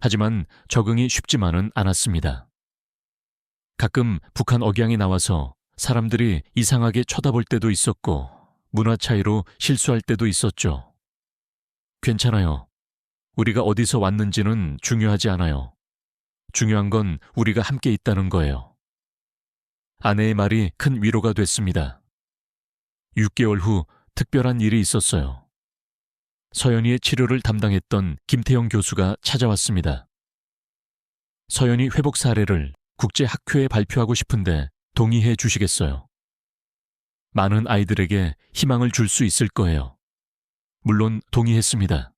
하지만 적응이 쉽지만은 않았습니다. 가끔 북한 억양이 나와서 사람들이 이상하게 쳐다볼 때도 있었고 문화 차이로 실수할 때도 있었죠. 괜찮아요. 우리가 어디서 왔는지는 중요하지 않아요. 중요한 건 우리가 함께 있다는 거예요. 아내의 말이 큰 위로가 됐습니다. 6개월 후 특별한 일이 있었어요. 서연이의 치료를 담당했던 김태영 교수가 찾아왔습니다. 서연이 회복 사례를 국제학회에 발표하고 싶은데 동의해 주시겠어요? 많은 아이들에게 희망을 줄 수 있을 거예요. 물론 동의했습니다.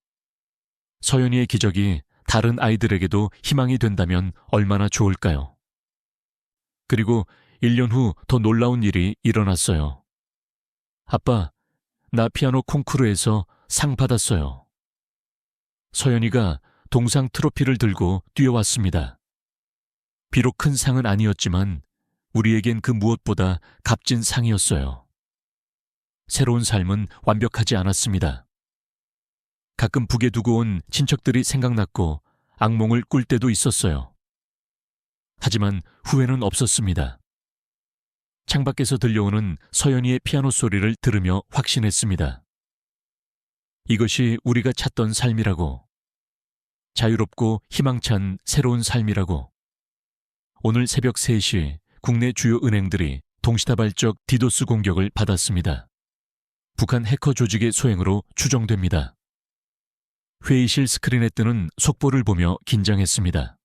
서연이의 기적이 다른 아이들에게도 희망이 된다면 얼마나 좋을까요? 그리고 1년 후 더 놀라운 일이 일어났어요. 아빠, 나 피아노 콩쿠르에서 상 받았어요. 서연이가 동상 트로피를 들고 뛰어왔습니다. 비록 큰 상은 아니었지만 우리에겐 그 무엇보다 값진 상이었어요. 새로운 삶은 완벽하지 않았습니다. 가끔 북에 두고 온 친척들이 생각났고 악몽을 꿀 때도 있었어요. 하지만 후회는 없었습니다. 창밖에서 들려오는 서연이의 피아노 소리를 들으며 확신했습니다. 이것이 우리가 찾던 삶이라고. 자유롭고 희망찬 새로운 삶이라고. 오늘 새벽 3시 국내 주요 은행들이 동시다발적 디도스 공격을 받았습니다. 북한 해커 조직의 소행으로 추정됩니다. 회의실 스크린에 뜨는 속보를 보며 긴장했습니다.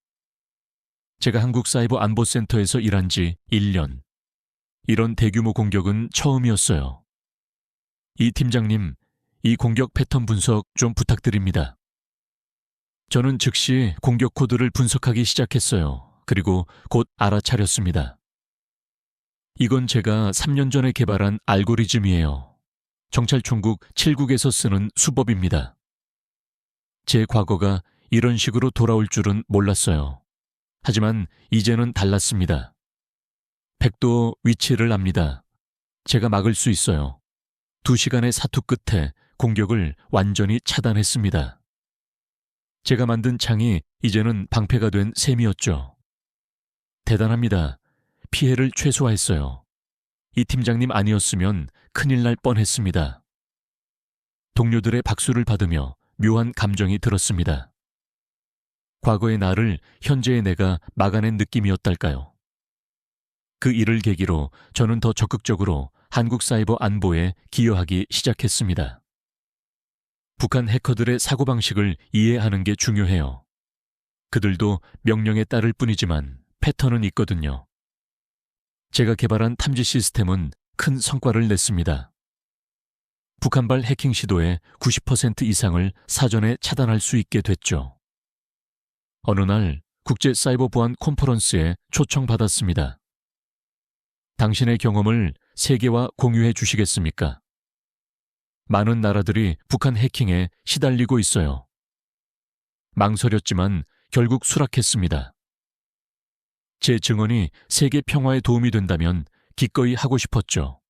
제가 한국사이버안보센터에서 일한 지 1년. 이런 대규모 공격은 처음이었어요. 이 팀장님, 이 공격 패턴 분석 좀 부탁드립니다. 저는 즉시 공격 코드를 분석하기 시작했어요. 그리고 곧 알아차렸습니다. 이건 제가 3년 전에 개발한 알고리즘이에요. 정찰총국 7국에서 쓰는 수법입니다. 제 과거가 이런 식으로 돌아올 줄은 몰랐어요. 하지만 이제는 달랐습니다. 백도 위치를 압니다. 제가 막을 수 있어요. 2시간의 사투 끝에 공격을 완전히 차단했습니다. 제가 만든 창이 이제는 방패가 된 셈이었죠. 대단합니다. 피해를 최소화했어요. 이 팀장님 아니었으면 큰일 날 뻔했습니다. 동료들의 박수를 받으며 묘한 감정이 들었습니다. 과거의 나를 현재의 내가 막아낸 느낌이었달까요? 그 일을 계기로 저는 더 적극적으로 한국 사이버 안보에 기여하기 시작했습니다. 북한 해커들의 사고방식을 이해하는 게 중요해요. 그들도 명령에 따를 뿐이지만 패턴은 있거든요. 제가 개발한 탐지 시스템은 큰 성과를 냈습니다. 북한발 해킹 시도의 90% 이상을 사전에 차단할 수 있게 됐죠. 어느 날 국제사이버보안 컨퍼런스에 초청받았습니다. 당신의 경험을 세계와 공유해 주시겠습니까? 많은 나라들이 북한 해킹에 시달리고 있어요. 망설였지만 결국 수락했습니다. 제 증언이 세계 평화에 도움이 된다면 기꺼이 하고 싶었죠.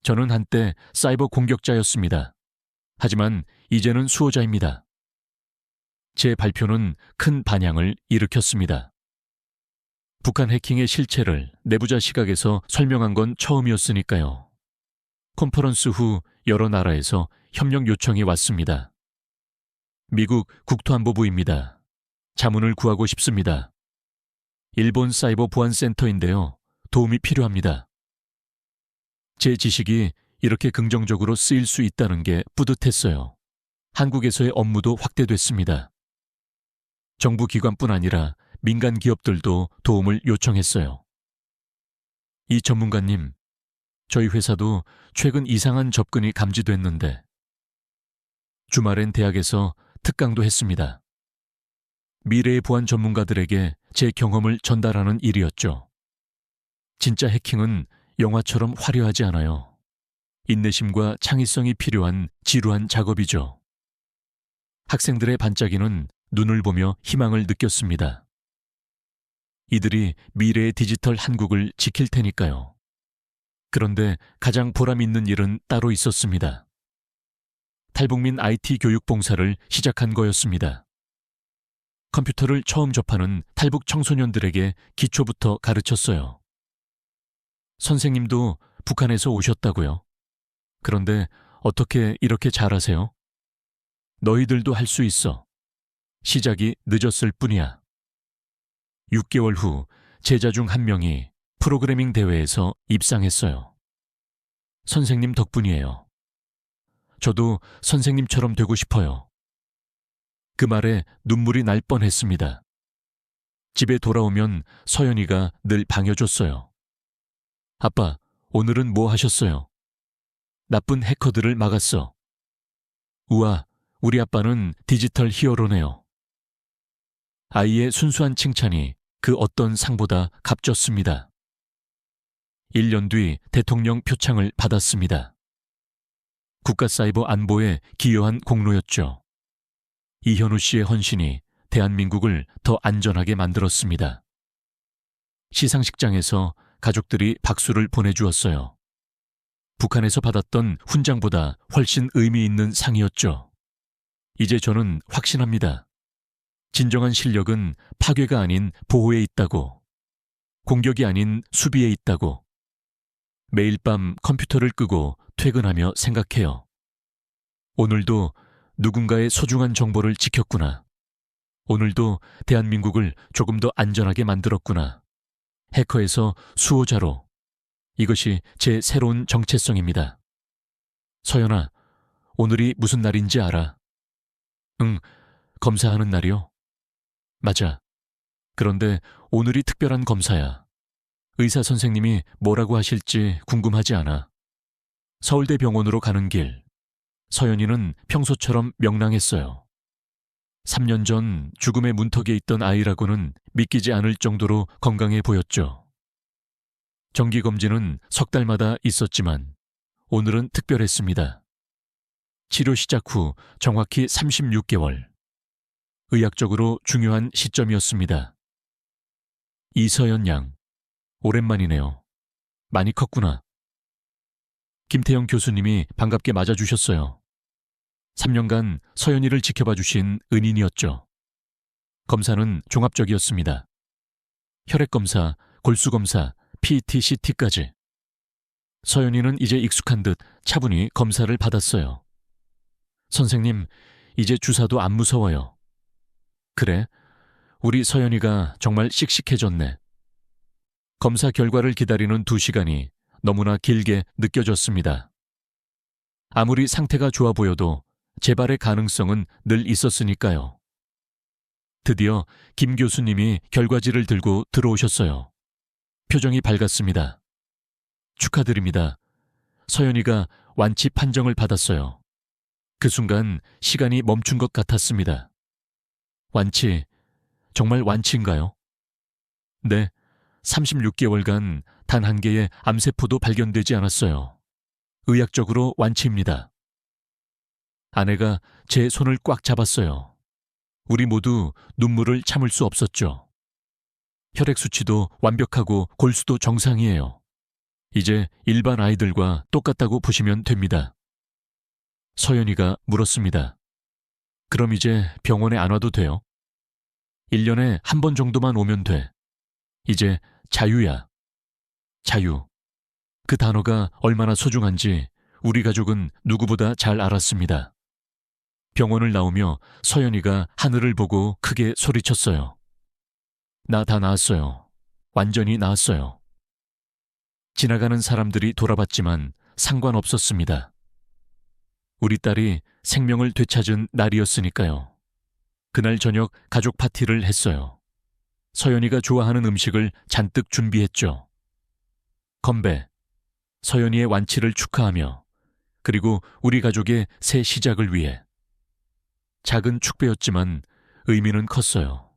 저는 한때 사이버 공격자였습니다. 하지만 이제는 수호자입니다. 제 발표는 큰 반향을 일으켰습니다. 북한 해킹의 실체를 내부자 시각에서 설명한 건 처음이었으니까요. 컨퍼런스 후 여러 나라에서 협력 요청이 왔습니다. 미국 국토안보부입니다. 자문을 구하고 싶습니다. 일본 사이버 보안센터인데요. 도움이 필요합니다. 제 지식이 이렇게 긍정적으로 쓰일 수 있다는 게 뿌듯했어요. 한국에서의 업무도 확대됐습니다. 정부 기관뿐 아니라 민간 기업들도 도움을 요청했어요. 이 전문가님, 저희 회사도 최근 이상한 접근이 감지됐는데 주말엔 대학에서 특강도 했습니다. 미래의 보안 전문가들에게 제 경험을 전달하는 일이었죠. 진짜 해킹은 영화처럼 화려하지 않아요. 인내심과 창의성이 필요한 지루한 작업이죠. 학생들의 반짝이는 눈을 보며 희망을 느꼈습니다. 이들이 미래의 디지털 한국을 지킬 테니까요. 그런데 가장 보람 있는 일은 따로 있었습니다. 탈북민 IT 교육 봉사를 시작한 거였습니다. 컴퓨터를 처음 접하는 탈북 청소년들에게 기초부터 가르쳤어요. 선생님도 북한에서 오셨다고요? 그런데 어떻게 이렇게 잘하세요? 너희들도 할 수 있어. 시작이 늦었을 뿐이야. 6개월 후 제자 중 한 명이 프로그래밍 대회에서 입상했어요. 선생님 덕분이에요. 저도 선생님처럼 되고 싶어요. 그 말에 눈물이 날 뻔했습니다. 집에 돌아오면 서연이가 늘 반겨줬어요. 아빠, 오늘은 뭐 하셨어요? 나쁜 해커들을 막았어. 우와, 우리 아빠는 디지털 히어로네요. 아이의 순수한 칭찬이 그 어떤 상보다 값졌습니다. 1년 뒤 대통령 표창을 받았습니다. 국가사이버 안보에 기여한 공로였죠. 이현우 씨의 헌신이 대한민국을 더 안전하게 만들었습니다. 시상식장에서 가족들이 박수를 보내주었어요. 북한에서 받았던 훈장보다 훨씬 의미 있는 상이었죠. 이제 저는 확신합니다. 진정한 실력은 파괴가 아닌 보호에 있다고, 공격이 아닌 수비에 있다고. 매일 밤 컴퓨터를 끄고 퇴근하며 생각해요. 오늘도 누군가의 소중한 정보를 지켰구나. 오늘도 대한민국을 조금 더 안전하게 만들었구나. 해커에서 수호자로. 이것이 제 새로운 정체성입니다. 서연아, 오늘이 무슨 날인지 알아? 응, 검사하는 날이요? 맞아. 그런데 오늘이 특별한 검사야. 의사 선생님이 뭐라고 하실지 궁금하지 않아. 서울대 병원으로 가는 길. 서연이는 평소처럼 명랑했어요. 3년 전 죽음의 문턱에 있던 아이라고는 믿기지 않을 정도로 건강해 보였죠. 정기검진은 석 달마다 있었지만 오늘은 특별했습니다. 치료 시작 후 정확히 36개월. 의학적으로 중요한 시점이었습니다. 이서연 양, 오랜만이네요. 많이 컸구나. 김태영 교수님이 반갑게 맞아주셨어요. 3년간 서연이를 지켜봐 주신 은인이었죠. 검사는 종합적이었습니다. 혈액검사, 골수검사, PET, CT까지. 서연이는 이제 익숙한 듯 차분히 검사를 받았어요. 선생님, 이제 주사도 안 무서워요. 그래? 우리 서연이가 정말 씩씩해졌네. 검사 결과를 기다리는 2시간이 너무나 길게 느껴졌습니다. 아무리 상태가 좋아 보여도 재발의 가능성은 늘 있었으니까요. 드디어 김 교수님이 결과지를 들고 들어오셨어요. 표정이 밝았습니다. 축하드립니다. 서연이가 완치 판정을 받았어요. 그 순간 시간이 멈춘 것 같았습니다. 완치, 정말 완치인가요? 네, 36개월간 단 한 개의 암세포도 발견되지 않았어요. 의학적으로 완치입니다. 아내가 제 손을 꽉 잡았어요. 우리 모두 눈물을 참을 수 없었죠. 혈액 수치도 완벽하고 골수도 정상이에요. 이제 일반 아이들과 똑같다고 보시면 됩니다. 서연이가 물었습니다. 그럼 이제 병원에 안 와도 돼요? 1년에 한 번 정도만 오면 돼. 이제 자유야. 자유. 그 단어가 얼마나 소중한지 우리 가족은 누구보다 잘 알았습니다. 병원을 나오며 서연이가 하늘을 보고 크게 소리쳤어요. 나 다 나았어요. 완전히 나았어요. 지나가는 사람들이 돌아봤지만 상관없었습니다. 우리 딸이 생명을 되찾은 날이었으니까요. 그날 저녁 가족 파티를 했어요. 서연이가 좋아하는 음식을 잔뜩 준비했죠. 건배, 서연이의 완치를 축하하며 그리고 우리 가족의 새 시작을 위해. 작은 축배였지만 의미는 컸어요.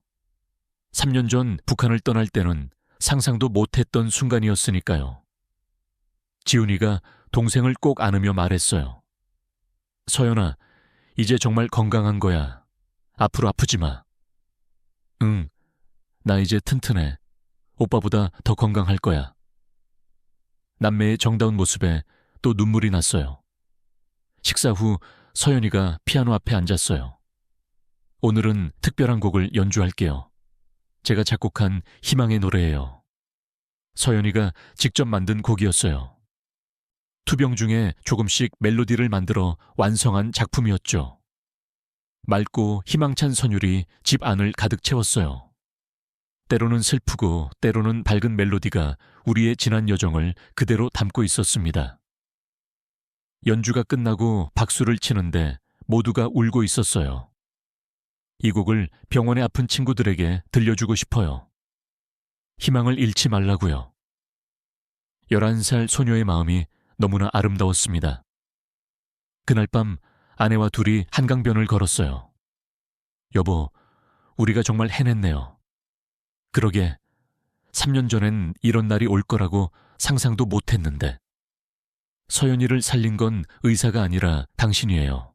3년 전 북한을 떠날 때는 상상도 못했던 순간이었으니까요. 지훈이가 동생을 꼭 안으며 말했어요. 서연아, 이제 정말 건강한 거야. 앞으로 아프지 마. 응, 나 이제 튼튼해. 오빠보다 더 건강할 거야. 남매의 정다운 모습에 또 눈물이 났어요. 식사 후 서연이가 피아노 앞에 앉았어요. 오늘은 특별한 곡을 연주할게요. 제가 작곡한 희망의 노래예요. 서연이가 직접 만든 곡이었어요. 투병 중에 조금씩 멜로디를 만들어 완성한 작품이었죠. 맑고 희망찬 선율이 집 안을 가득 채웠어요. 때로는 슬프고 때로는 밝은 멜로디가 우리의 지난 여정을 그대로 담고 있었습니다. 연주가 끝나고 박수를 치는데 모두가 울고 있었어요. 이 곡을 병원에 아픈 친구들에게 들려주고 싶어요. 희망을 잃지 말라고요. 11살 소녀의 마음이 너무나 아름다웠습니다. 그날 밤 아내와 둘이 한강변을 걸었어요. 여보, 우리가 정말 해냈네요. 그러게, 3년 전엔 이런 날이 올 거라고 상상도 못했는데. 서연이를 살린 건 의사가 아니라 당신이에요.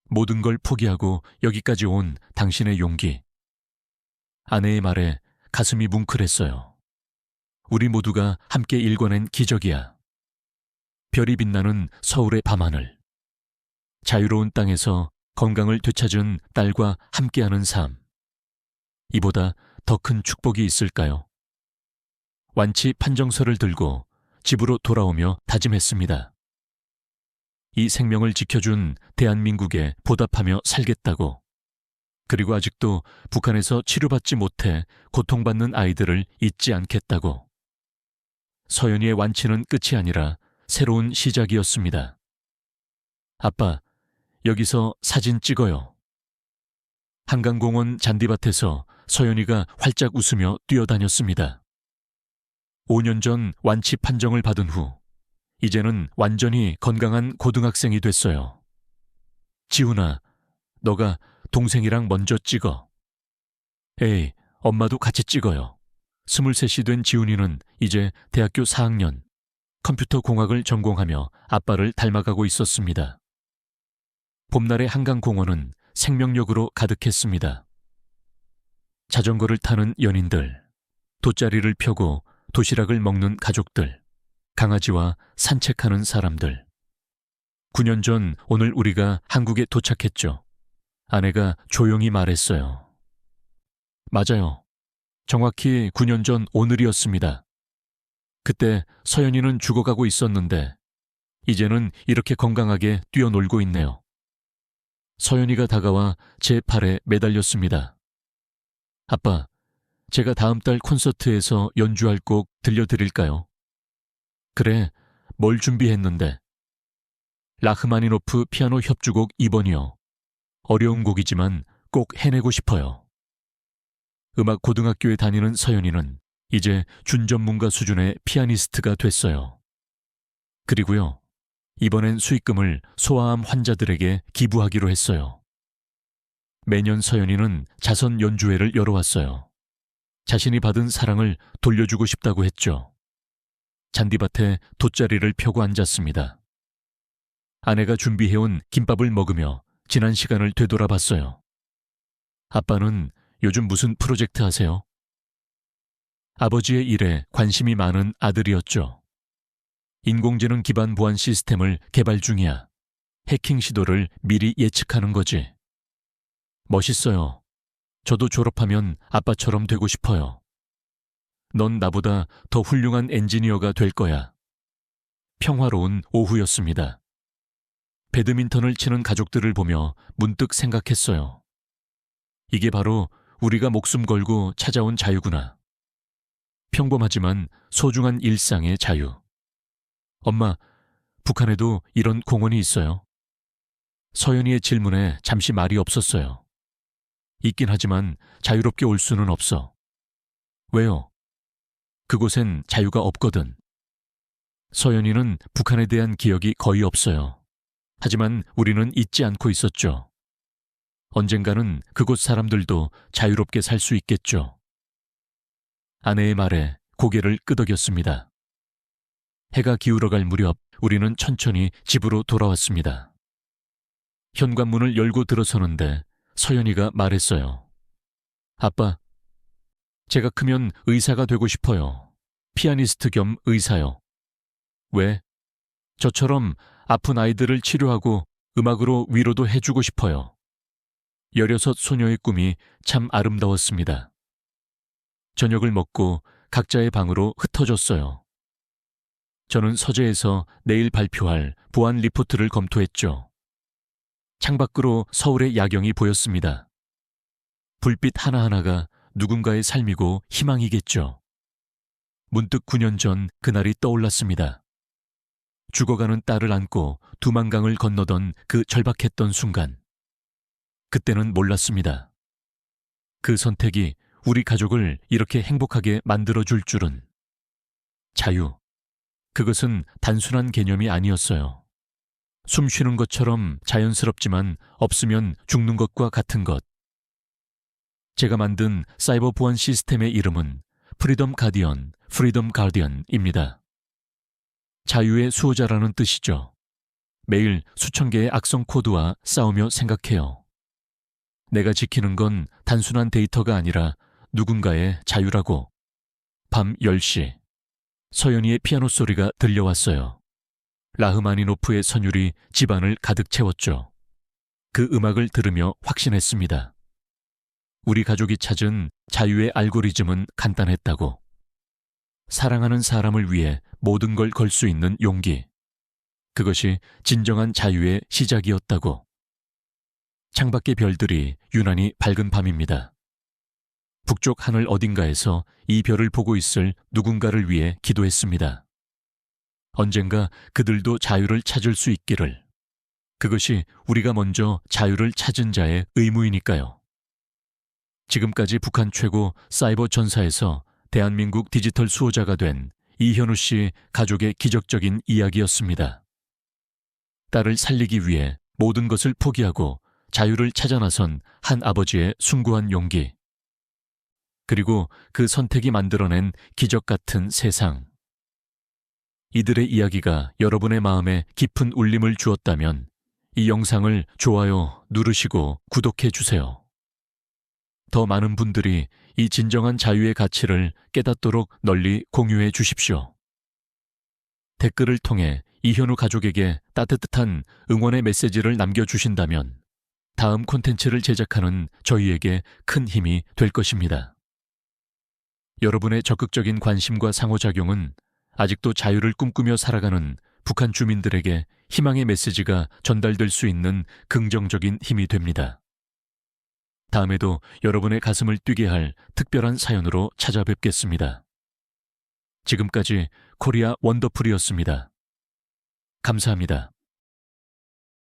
모든 걸 포기하고 여기까지 온 당신의 용기. 아내의 말에 가슴이 뭉클했어요. 우리 모두가 함께 일궈낸 기적이야. 별이 빛나는 서울의 밤하늘. 자유로운 땅에서 건강을 되찾은 딸과 함께하는 삶. 이보다 더 큰 축복이 있을까요? 완치 판정서를 들고 집으로 돌아오며 다짐했습니다. 이 생명을 지켜준 대한민국에 보답하며 살겠다고. 그리고 아직도 북한에서 치료받지 못해 고통받는 아이들을 잊지 않겠다고. 서연이의 완치는 끝이 아니라 새로운 시작이었습니다. 아빠, 여기서 사진 찍어요. 한강공원 잔디밭에서 서연이가 활짝 웃으며 뛰어다녔습니다. 5년 전 완치 판정을 받은 후 이제는 완전히 건강한 고등학생이 됐어요. 지훈아, 너가 동생이랑 먼저 찍어. 에이, 엄마도 같이 찍어요. 23이 된 지훈이는 이제 대학교 4학년, 컴퓨터 공학을 전공하며 아빠를 닮아가고 있었습니다. 봄날의 한강공원은 생명력으로 가득했습니다. 자전거를 타는 연인들, 돗자리를 펴고 도시락을 먹는 가족들, 강아지와 산책하는 사람들. 9년 전 오늘 우리가 한국에 도착했죠. 아내가 조용히 말했어요. 맞아요. 정확히 9년 전 오늘이었습니다. 그때 서연이는 죽어가고 있었는데 이제는 이렇게 건강하게 뛰어놀고 있네요. 서연이가 다가와 제 팔에 매달렸습니다. 아빠, 제가 다음 달 콘서트에서 연주할 곡 들려드릴까요? 그래, 뭘 준비했는데? 라흐마니노프 피아노 협주곡 2번이요. 어려운 곡이지만 꼭 해내고 싶어요. 음악 고등학교에 다니는 서연이는 이제 준전문가 수준의 피아니스트가 됐어요. 그리고요, 이번엔 수익금을 소아암 환자들에게 기부하기로 했어요. 매년 서연이는 자선 연주회를 열어왔어요. 자신이 받은 사랑을 돌려주고 싶다고 했죠. 잔디밭에 돗자리를 펴고 앉았습니다. 아내가 준비해온 김밥을 먹으며 지난 시간을 되돌아봤어요. 아빠는 요즘 무슨 프로젝트 하세요? 아버지의 일에 관심이 많은 아들이었죠. 인공지능 기반 보안 시스템을 개발 중이야. 해킹 시도를 미리 예측하는 거지. 멋있어요. 저도 졸업하면 아빠처럼 되고 싶어요. 넌 나보다 더 훌륭한 엔지니어가 될 거야. 평화로운 오후였습니다. 배드민턴을 치는 가족들을 보며 문득 생각했어요. 이게 바로 우리가 목숨 걸고 찾아온 자유구나. 평범하지만 소중한 일상의 자유. 엄마, 북한에도 이런 공원이 있어요? 서연이의 질문에 잠시 말이 없었어요. 있긴 하지만 자유롭게 올 수는 없어. 왜요? 그곳엔 자유가 없거든. 서연이는 북한에 대한 기억이 거의 없어요. 하지만 우리는 잊지 않고 있었죠. 언젠가는 그곳 사람들도 자유롭게 살 수 있겠죠. 아내의 말에 고개를 끄덕였습니다. 해가 기울어갈 무렵 우리는 천천히 집으로 돌아왔습니다. 현관문을 열고 들어서는데 서연이가 말했어요. 아빠, 제가 크면 의사가 되고 싶어요. 피아니스트 겸 의사요. 왜? 저처럼 아픈 아이들을 치료하고 음악으로 위로도 해주고 싶어요. 16 소녀의 꿈이 참 아름다웠습니다. 저녁을 먹고 각자의 방으로 흩어졌어요. 저는 서재에서 내일 발표할 보안 리포트를 검토했죠. 창밖으로 서울의 야경이 보였습니다. 불빛 하나하나가 누군가의 삶이고 희망이겠죠. 문득 9년 전 그날이 떠올랐습니다. 죽어가는 딸을 안고 두만강을 건너던 그 절박했던 순간. 그때는 몰랐습니다. 그 선택이 우리 가족을 이렇게 행복하게 만들어줄 줄은. 자유. 그것은 단순한 개념이 아니었어요. 숨 쉬는 것처럼 자연스럽지만 없으면 죽는 것과 같은 것. 제가 만든 사이버 보안 시스템의 이름은 프리덤 가디언, 프리덤 가디언입니다. 자유의 수호자라는 뜻이죠. 매일 수천 개의 악성 코드와 싸우며 생각해요. 내가 지키는 건 단순한 데이터가 아니라 누군가의 자유라고. 밤 10시. 서연이의 피아노 소리가 들려왔어요. 라흐마니노프의 선율이 집안을 가득 채웠죠. 그 음악을 들으며 확신했습니다. 우리 가족이 찾은 자유의 알고리즘은 간단했다고. 사랑하는 사람을 위해 모든 걸 걸 수 있는 용기. 그것이 진정한 자유의 시작이었다고. 창밖의 별들이 유난히 밝은 밤입니다. 북쪽 하늘 어딘가에서 이 별을 보고 있을 누군가를 위해 기도했습니다. 언젠가 그들도 자유를 찾을 수 있기를. 그것이 우리가 먼저 자유를 찾은 자의 의무이니까요. 지금까지 북한 최고 사이버 전사에서 대한민국 디지털 수호자가 된 이현우 씨 가족의 기적적인 이야기였습니다. 딸을 살리기 위해 모든 것을 포기하고 자유를 찾아 나선 한 아버지의 숭고한 용기. 그리고 그 선택이 만들어낸 기적 같은 세상. 이들의 이야기가 여러분의 마음에 깊은 울림을 주었다면 이 영상을 좋아요 누르시고 구독해 주세요. 더 많은 분들이 이 진정한 자유의 가치를 깨닫도록 널리 공유해 주십시오. 댓글을 통해 이현우 가족에게 따뜻한 응원의 메시지를 남겨주신다면 다음 콘텐츠를 제작하는 저희에게 큰 힘이 될 것입니다. 여러분의 적극적인 관심과 상호작용은 아직도 자유를 꿈꾸며 살아가는 북한 주민들에게 희망의 메시지가 전달될 수 있는 긍정적인 힘이 됩니다. 다음에도 여러분의 가슴을 뛰게 할 특별한 사연으로 찾아뵙겠습니다. 지금까지 코리아 원더풀이었습니다. 감사합니다.